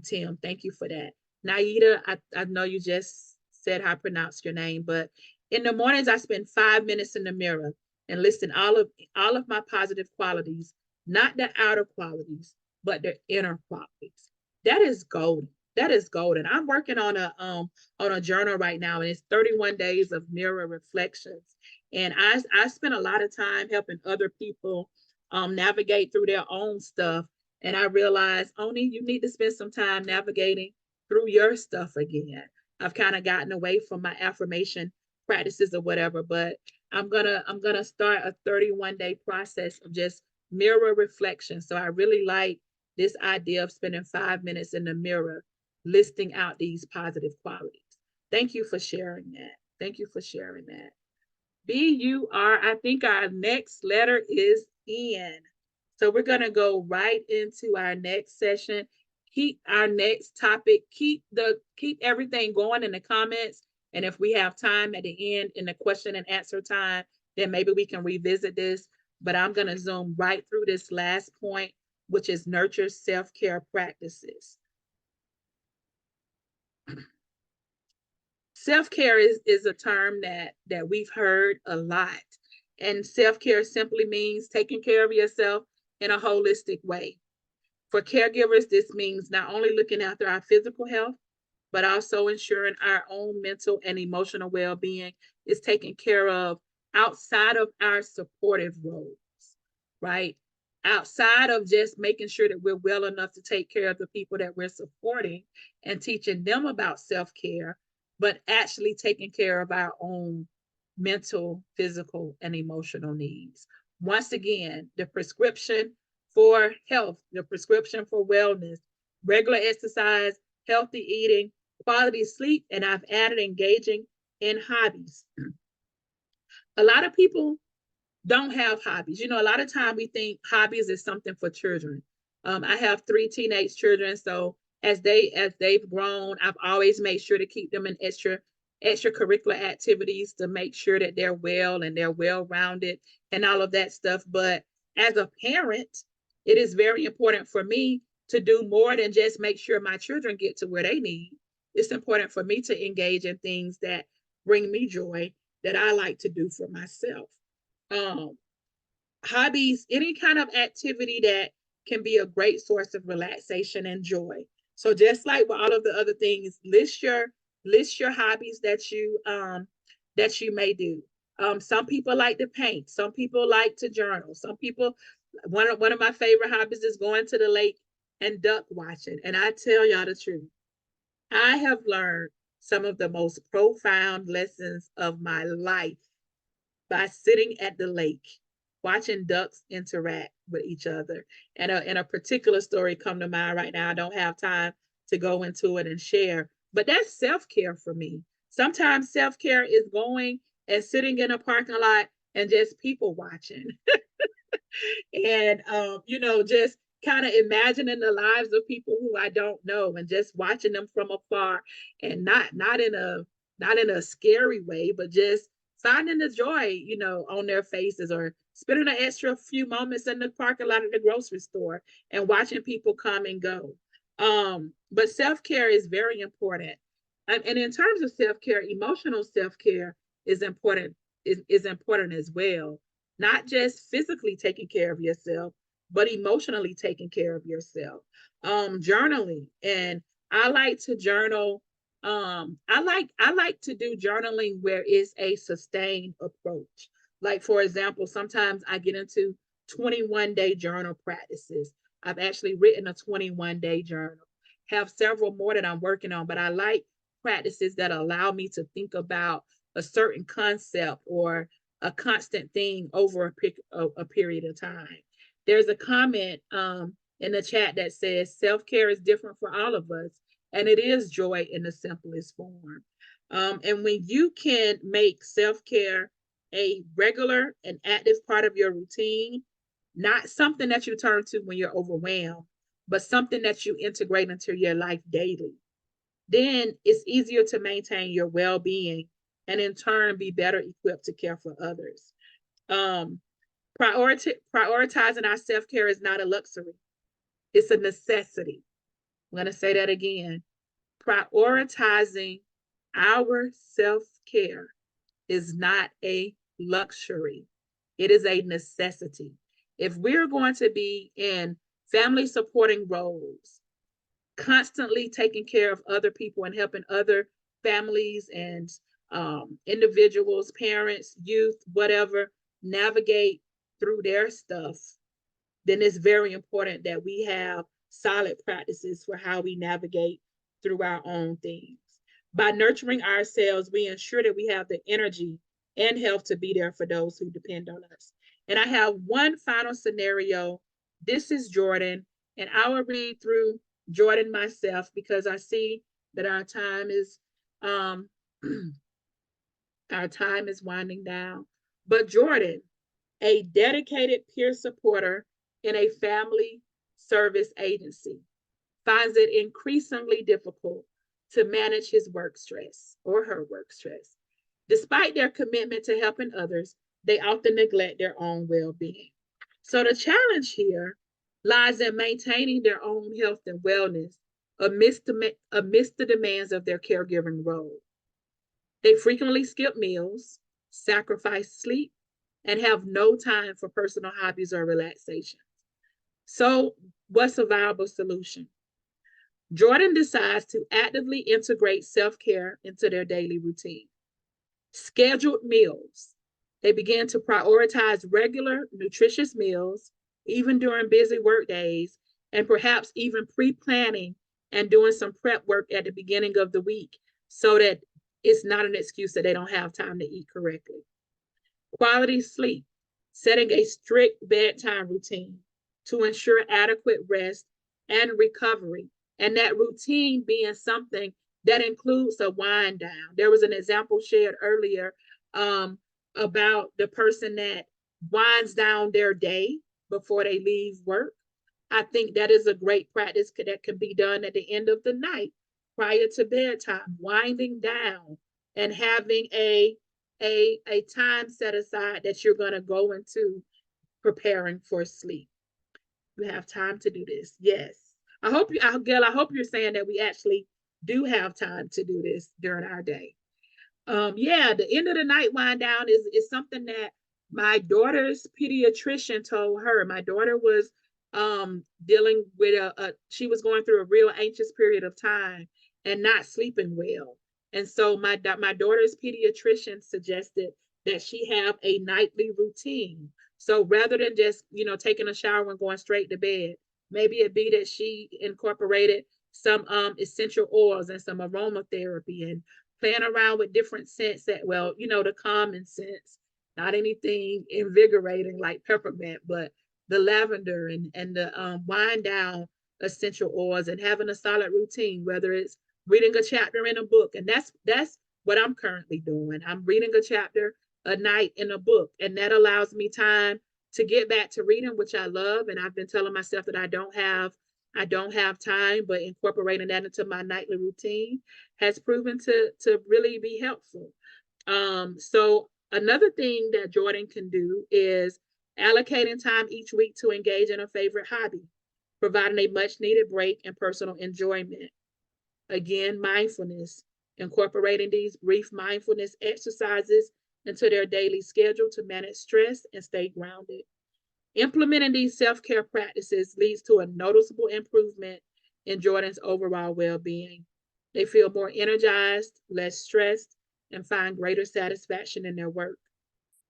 Tim, thank you for that. Naida, I know you just said how I pronounced your name, but in the mornings I spend 5 minutes in the mirror and listen all of my positive qualities, not the outer qualities, but the inner qualities. That is golden. That is golden. I'm working on a journal right now, and it's 31 days of mirror reflections. And I spent a lot of time helping other people navigate through their own stuff. And I realized, Oni, you need to spend some time navigating through your stuff again. I've kind of gotten away from my affirmation practices or whatever, but I'm gonna start a 31-day process of just mirror reflection. So I really like this idea of spending 5 minutes in the mirror, listing out these positive qualities. Thank you for sharing that. Thank you for sharing that. B-U-R, I think our next letter is N. So we're going to go right into our next session. Keep our next topic, keep everything going in the comments. And if we have time at the end in the question and answer time, then maybe we can revisit this. But I'm going to zoom right through this last point, which is nurture self-care practices. self-care is a term that we've heard a lot. And self-care simply means taking care of yourself in a holistic way. For caregivers, this means not only looking after our physical health, but also ensuring our own mental and emotional well-being is taken care of outside of our supportive roles, right? Outside of just making sure that we're well enough to take care of the people that we're supporting and teaching them about self-care, but actually taking care of our own mental, physical, and emotional needs. Once again, the prescription for health, the prescription for wellness, regular exercise, healthy eating, quality sleep, and I've added engaging in hobbies. A lot of people don't have hobbies. You know, a lot of time we think hobbies is something for children. I have 3 teenage children, so as they've grown, I've always made sure to keep them in extracurricular activities to make sure that they're well and they're well-rounded and all of that stuff. But as a parent, it is very important for me to do more than just make sure my children get to where they need. It's important for me to engage in things that bring me joy that I like to do for myself. Hobbies, any kind of activity that can be a great source of relaxation and joy. So just like with all of the other things, list your hobbies that you may do. Some people like to paint, some people like to journal, some people, one of my favorite hobbies is going to the lake and duck watching. And I tell y'all the truth, I have learned some of the most profound lessons of my life by sitting at the lake, watching ducks interact with each other. And a particular story come to mind right now. I don't have time to go into it and share, but that's self-care for me. Sometimes self-care is going and sitting in a parking lot and just people watching. And just kind of imagining the lives of people who I don't know and just watching them from afar, and not in a scary way, but just finding the joy, on their faces, or spending an extra few moments in the parking lot of the grocery store and watching people come and go. But self-care is very important. And in terms of self-care, emotional self-care is important, is important as well. Not just physically taking care of yourself, but emotionally taking care of yourself. Journaling, and I like to journal. I like to do journaling where it's a sustained approach. Like, for example, sometimes I get into 21-day journal practices. I've actually written a 21-day journal, have several more that I'm working on, but I like practices that allow me to think about a certain concept or a constant thing over a period of time. There's a comment in the chat that says self-care is different for all of us, and it is joy in the simplest form. And when you can make self-care a regular and active part of your routine, not something that you turn to when you're overwhelmed, but something that you integrate into your life daily, then it's easier to maintain your well-being and in turn be better equipped to care for others. Prioritizing our self-care is not a luxury. It's a necessity. I'm going to say that again. Prioritizing our self-care is not a luxury. It is a necessity. If we're going to be in family supporting roles, constantly taking care of other people and helping other families and individuals, parents, youth, whatever, navigate through their stuff, then it's very important that we have solid practices for how we navigate through our own things. By nurturing ourselves, we ensure that we have the energy and health to be there for those who depend on us. And I have one final scenario. This is Jordan, and I will read through Jordan myself because I see that our time is winding down. But Jordan, a dedicated peer supporter in a family service agency, finds it increasingly difficult to manage his work stress or her work stress. Despite their commitment to helping others, they often neglect their own well-being. So the challenge here lies in maintaining their own health and wellness amidst the demands of their caregiving role. They frequently skip meals, sacrifice sleep, and have no time for personal hobbies or relaxation. So, what's a viable solution? Jordan decides to actively integrate self-care into their daily routine. Scheduled meals. They begin to prioritize regular, nutritious meals, even during busy work days, and perhaps even pre-planning and doing some prep work at the beginning of the week so that it's not an excuse that they don't have time to eat correctly. Quality sleep. Setting a strict bedtime routine to ensure adequate rest and recovery, and that routine being something that includes a wind down. There was an example shared earlier about the person that winds down their day before they leave work. I think that is a great practice that can be done at the end of the night prior to bedtime, winding down and having a time set aside that you're going to go into preparing for sleep. You have time to do this. Yes. Gail, I hope you're saying that we actually do have time to do this during our day. Yeah, the end of the night wind down is something that my daughter's pediatrician told her. My daughter was dealing with she was going through a real anxious period of time and not sleeping well. And so my daughter's pediatrician suggested that she have a nightly routine. So rather than just, taking a shower and going straight to bed, maybe it be that she incorporated some essential oils and some aromatherapy and playing around with different scents that, the common scents, not anything invigorating like peppermint, but the lavender and the wind down essential oils, and having a solid routine, whether it's reading a chapter in a book. And that's what I'm currently doing. I'm reading a chapter a night in a book, and that allows me time to get back to reading, which I love. And I've been telling myself that I don't have time, but incorporating that into my nightly routine has proven to really be helpful. So another thing that Jordan can do is allocating time each week to engage in a favorite hobby, providing a much needed break and personal enjoyment. Again, mindfulness, incorporating these brief mindfulness exercises into their daily schedule to manage stress and stay grounded. Implementing these self-care practices leads to a noticeable improvement in Jordan's overall well-being. They feel more energized, less stressed, and find greater satisfaction in their work.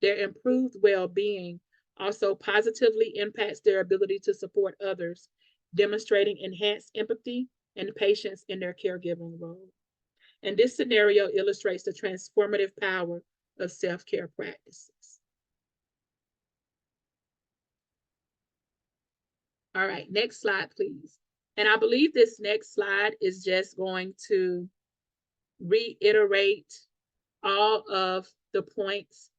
Their improved well-being also positively impacts their ability to support others, demonstrating enhanced empathy and patience in their caregiving role. And this scenario illustrates the transformative power of self-care practices. All right, next slide, please. And I believe this next slide is just going to reiterate all of the points,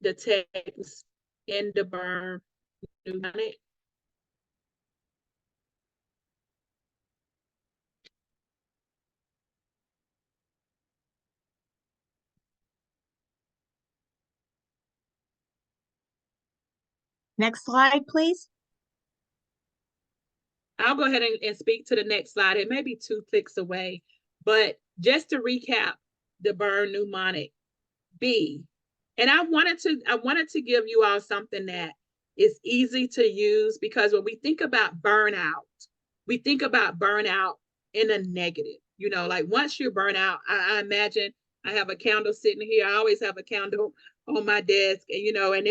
the text in the burn unit. Next slide, please. I'll go ahead and speak to the next slide. It may be 2 clicks away, but just to recap the burn mnemonic B. And I wanted to give you all something that is easy to use, because when we think about burnout, we think about burnout in a negative. Like once you burn out, I imagine I have a candle sitting here. I always have a candle on my desk, and and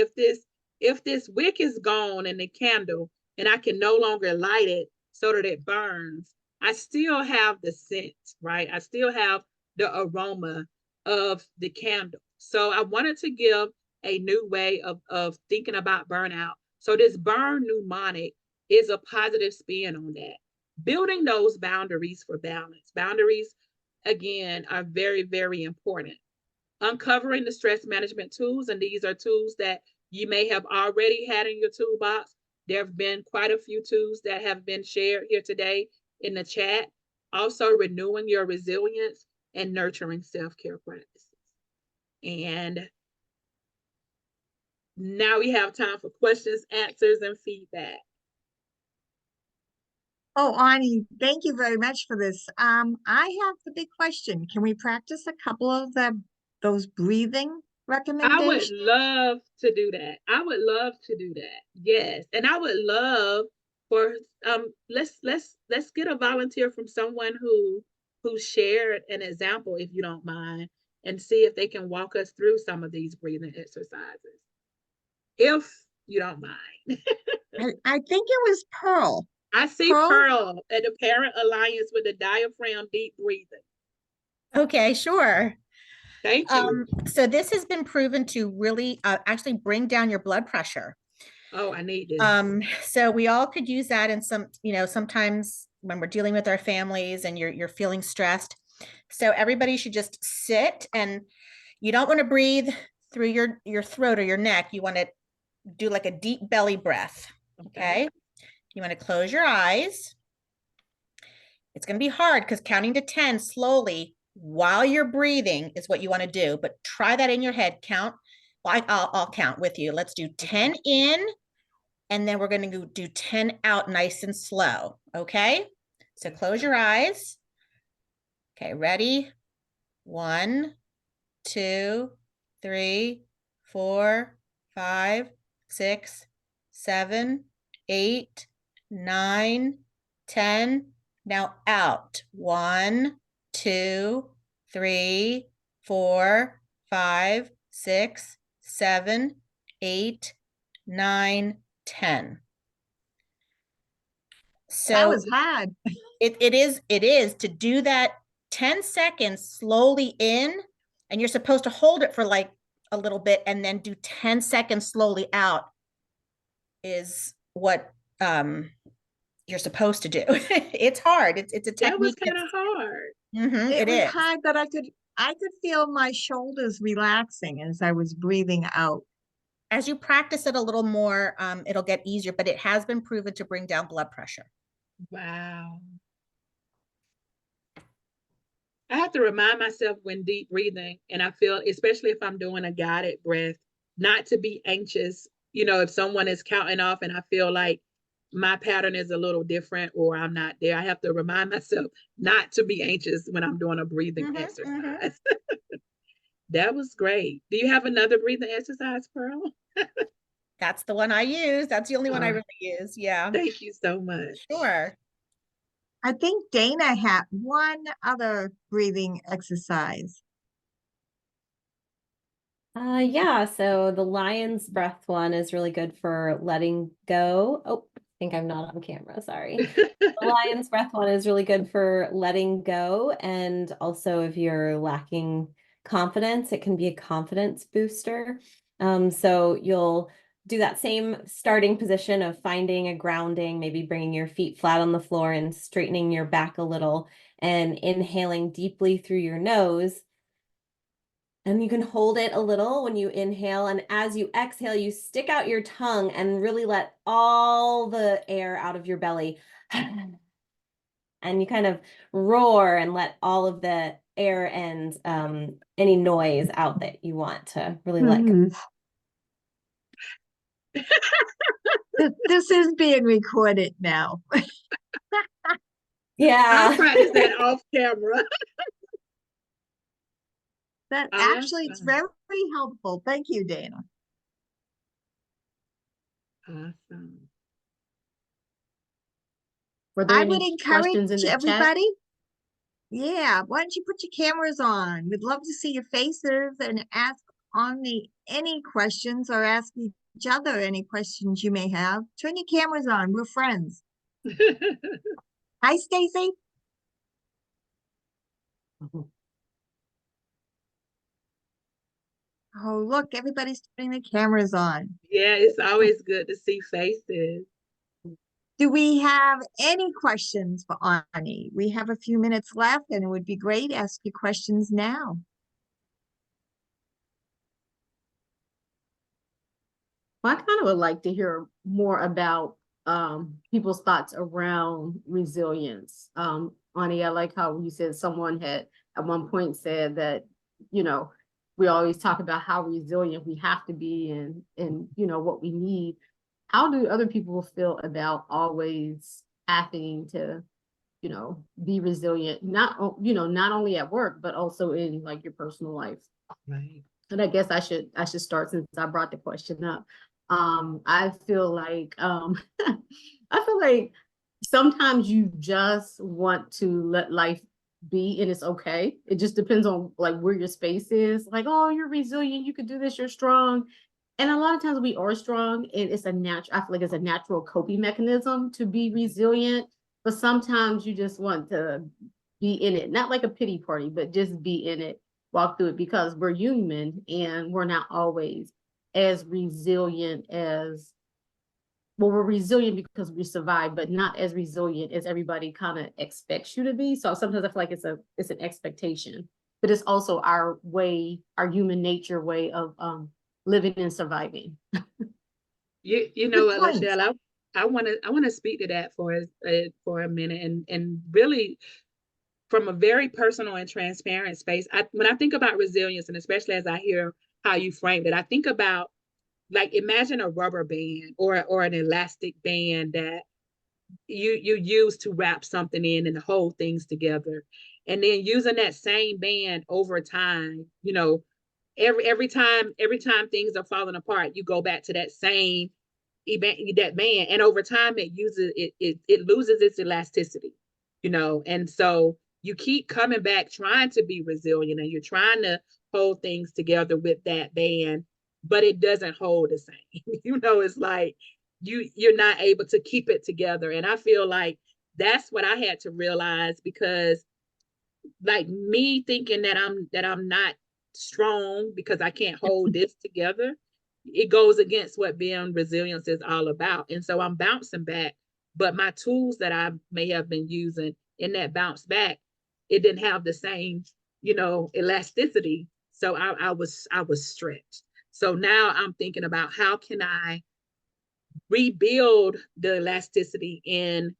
if this wick is gone and the candle, and I can no longer light it so that it burns, I still have the scent, right? I still have the aroma of the candle. So I wanted to give a new way of thinking about burnout. So this burn mnemonic is a positive spin on that. Building those boundaries for balance. Boundaries, again, are very, very important. Uncovering the stress management tools, and these are tools that you may have already had in your toolbox. There have been quite a few tools that have been shared here today in the chat. Also, renewing your resilience and nurturing self-care practices. And now we have time for questions, answers, and feedback. Oh, Ani, thank you very much for this. I have the big question. Can we practice a couple of the those breathing I would recommendations? love to do that. I would love to do that. Yes. And I would love for let's get a volunteer from someone who shared an example, if you don't mind, and see if they can walk us through some of these breathing exercises. If you don't mind. I think it was Pearl. I see Pearl? Pearl at the Parent Alliance with the diaphragm deep breathing. Okay, sure. Thank you. So this has been proven to really actually bring down your blood pressure. Oh, I need this. So we all could use that in some, sometimes when we're dealing with our families and you're feeling stressed. So everybody should just sit, and you don't want to breathe through your throat or your neck. You want to do like a deep belly breath. Okay. You want to close your eyes. It's going to be hard because counting to 10 slowly while you're breathing is what you want to do, but try that in your head. Count. Well, I'll count with you. Let's do 10 in, and then we're going to do 10 out nice and slow. Okay. So close your eyes. Okay. Ready? 1, 2, 3, 4, 5, 6, 7, 8, 9, 10. Now out. 1, 2, 3, 4, 5, 6, 7, 8, 9, 10. So That was hard. it is to do that 10 seconds slowly in, and you're supposed to hold it for like a little bit and then do 10 seconds slowly out is what you're supposed to do. It's hard. It's a That was technique. kind of hard. It was is. hard, but I could feel my shoulders relaxing as I was breathing out. As you practice it a little more, it'll get easier, but it has been proven to bring down blood pressure. Wow. I have to remind myself when deep breathing, and I feel, especially if I'm doing a guided breath, not to be anxious. If someone is counting off and I feel like my pattern is a little different or I'm not there, I have to remind myself not to be anxious when I'm doing a breathing exercise. That was great. Do you have another breathing exercise, Pearl? That's the one I use. That's the only one I really use. Yeah. Thank you so much. Sure. I think Dana had one other breathing exercise. Yeah, so the lion's breath one is really good for letting go. Oh, I think I'm not on camera, sorry. The lion's breath one is really good for letting go, and also if you're lacking confidence, it can be a confidence booster. So you'll do that same starting position of finding a grounding, maybe bringing your feet flat on the floor and straightening your back a little, and inhaling deeply through your nose. And you can hold it a little when you inhale, and as you exhale, you stick out your tongue and really let all the air out of your belly. And you kind of roar and let all of the air and any noise out that you want to really let go. This is being recorded now. Yeah. I'll practice that off camera. That actually, it's very helpful. Thank you, Dana. Awesome. Were there I would any questions in encourage the chat? everybody. Yeah, why don't you put your cameras on? We'd love to see your faces and ask any questions, or ask each other any questions you may have. Turn your cameras on. We're friends. Hi, Stacy. Oh, look, everybody's turning the cameras on. Yeah, it's always good to see faces. Do we have any questions for Ani? We have a few minutes left, and it would be great to ask you questions now. Well, I kind of would like to hear more about people's thoughts around resilience. Ani, I like how you said someone had at one point said that, we always talk about how resilient we have to be and what we need. How do other people feel about always having to, be resilient, not only at work, but also in like your personal life? Right. And I guess I should start since I brought the question up. I feel like I feel like sometimes you just want to let life be and it's okay. It just depends on like where your space is. Like, oh, you're resilient, you could do this, you're strong. And a lot of times we are strong and it's a natural, I feel like it's a natural coping mechanism to be resilient. But sometimes you just want to be in it, not like a pity party, but just be in it, walk through it because we're human and we're not always as resilient as, well, we're resilient because we survive, but not as resilient as everybody kind of expects you to be. So sometimes I feel like it's an expectation, but it's also our way, our human nature way of living and surviving. You know Good what, point. Lachelle, I want to speak to that for a minute and really from a very personal and transparent space. When I think about resilience, and especially as I hear how you framed it, I think about like imagine a rubber band or an elastic band that you use to wrap something in and hold things together, and then using that same band over time. Every time things are falling apart, you go back to that same event, that band, and over time it loses its elasticity. And so you keep coming back trying to be resilient, and you're trying to hold things together with that band, but it doesn't hold the same. It's like you're not able to keep it together. And I feel like that's what I had to realize, because like me thinking that I'm not strong because I can't hold this together, it goes against what being resilience is all about. And so I'm bouncing back, but my tools that I may have been using in that bounce back, it didn't have the same, elasticity. So I was stretched. So now I'm thinking about how can I rebuild the elasticity in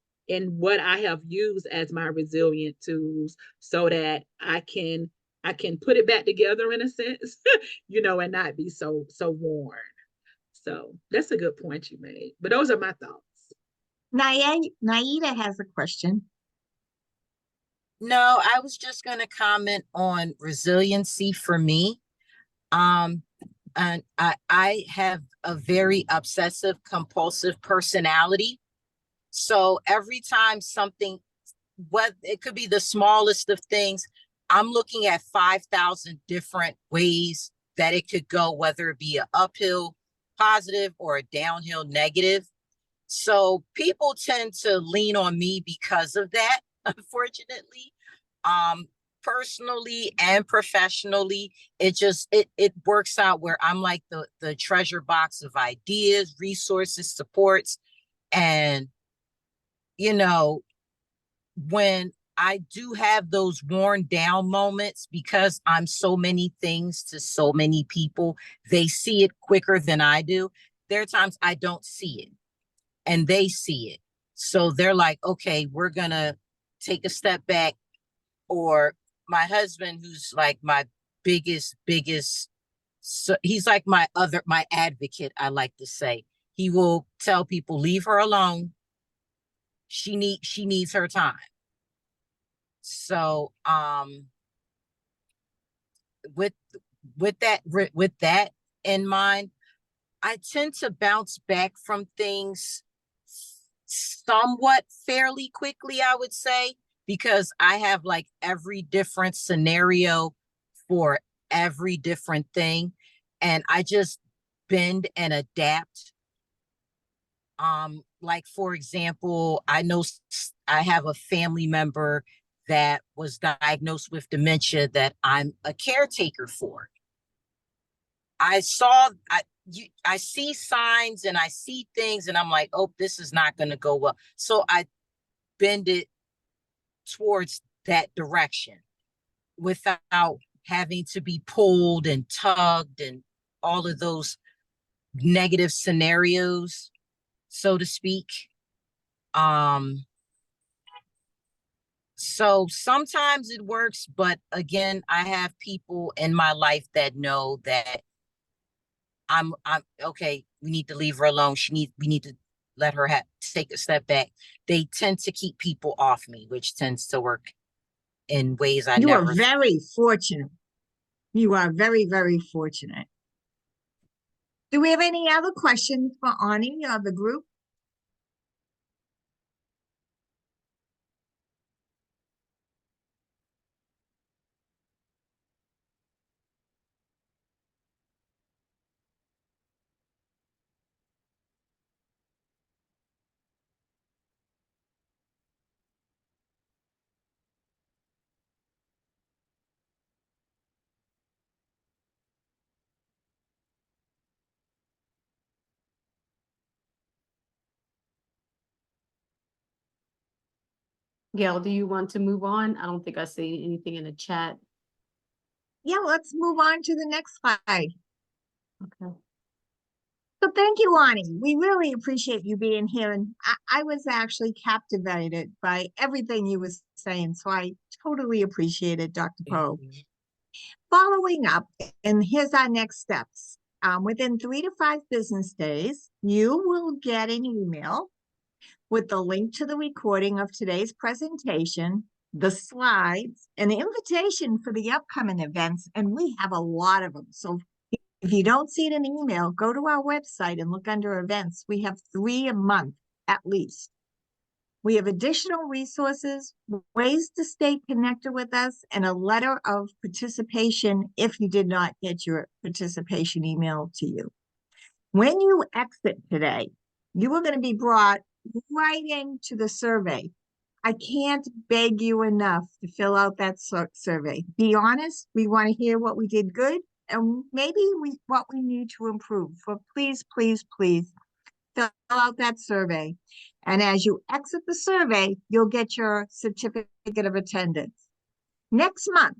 what I have used as my resilient tools, so that I can put it back together in a sense, and not be so worn. So that's a good point you made. But those are my thoughts. Naida has a question. No, I was just going to comment on resiliency for me. And I have a very obsessive compulsive personality. So every time something, what it could be the smallest of things, I'm looking at 5,000 different ways that it could go, whether it be an uphill positive or a downhill negative. So people tend to lean on me because of that, unfortunately. Personally and professionally, it works out where I'm like the treasure box of ideas, resources, supports. And when I do have those worn down moments, because I'm so many things to so many people, they see it quicker than I do. There are times I don't see it and they see it. So they're like, okay, we're going to take a step back. Or my husband, who's like my biggest, so he's like my advocate, I like to say. He will tell people, leave her alone. She needs her time. So with that in mind, I tend to bounce back from things somewhat fairly quickly, I would say, because I have like every different scenario for every different thing, and I just bend and adapt. Like for example, I know I have a family member that was diagnosed with dementia that I'm a caretaker for. I see signs and I see things and I'm like, oh, this is not going to go well. So I bend it towards that direction without having to be pulled and tugged and all of those negative scenarios, so to speak. So sometimes it works, but again, I have people in my life that know that I'm okay. We need to leave her alone. We need to let her take a step back. They tend to keep people off me, which tends to work in ways I You are never. very fortunate. You are very, very fortunate. Do we have any other questions for Ani or the group? Gail, do you want to move on? I don't think I see anything in the chat. Yeah, let's move on to the next slide. Okay. So thank you, Ani. We really appreciate you being here. And I was actually captivated by everything you were saying. So I totally appreciate it, Dr. Poe. Following up, and here's our next steps. Within 3 to 5 business days, you will get an email with the link to the recording of today's presentation, the slides, and the invitation for the upcoming events. And we have a lot of them. So if you don't see it in an email, go to our website and look under events. We have 3 a month at least. We have additional resources, ways to stay connected with us, and a letter of participation if you did not get your participation email to you. When you exit today, you are going to be brought right into the survey. I can't beg you enough to fill out that survey. Be honest. We want to hear what we did good and maybe what we need to improve. So please, please, please fill out that survey. And as you exit the survey, you'll get your certificate of attendance. Next month,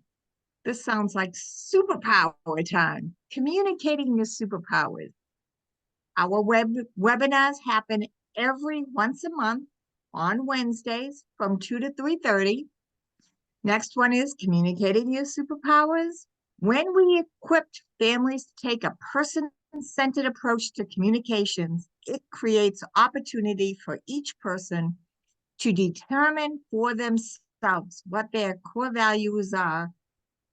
this sounds like superpower time, communicating your superpowers. Our webinars happen once a month on Wednesdays from 2 to 3:30. Next one is communicating your superpowers. When we equipped families to take a person-centered approach to communications, it creates opportunity for each person to determine for themselves what their core values are,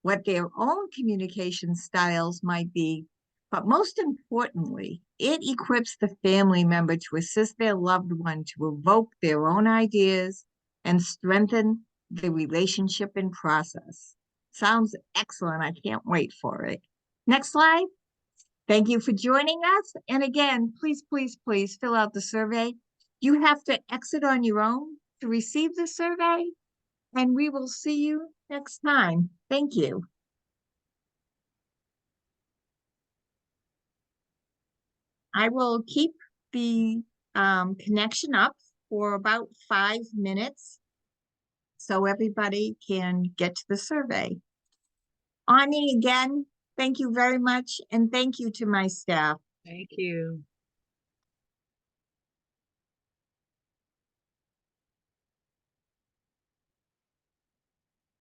what their own communication styles might be, but most importantly, it equips the family member to assist their loved one to evoke their own ideas and strengthen the relationship and process. Sounds excellent. I can't wait for it. Next slide. Thank you for joining us. And again, please, please, please fill out the survey. You have to exit on your own to receive the survey, and we will see you next time. Thank you. I will keep the connection up for about 5 minutes so everybody can get to the survey. Ani, again, thank you very much, and thank you to my staff. Thank you.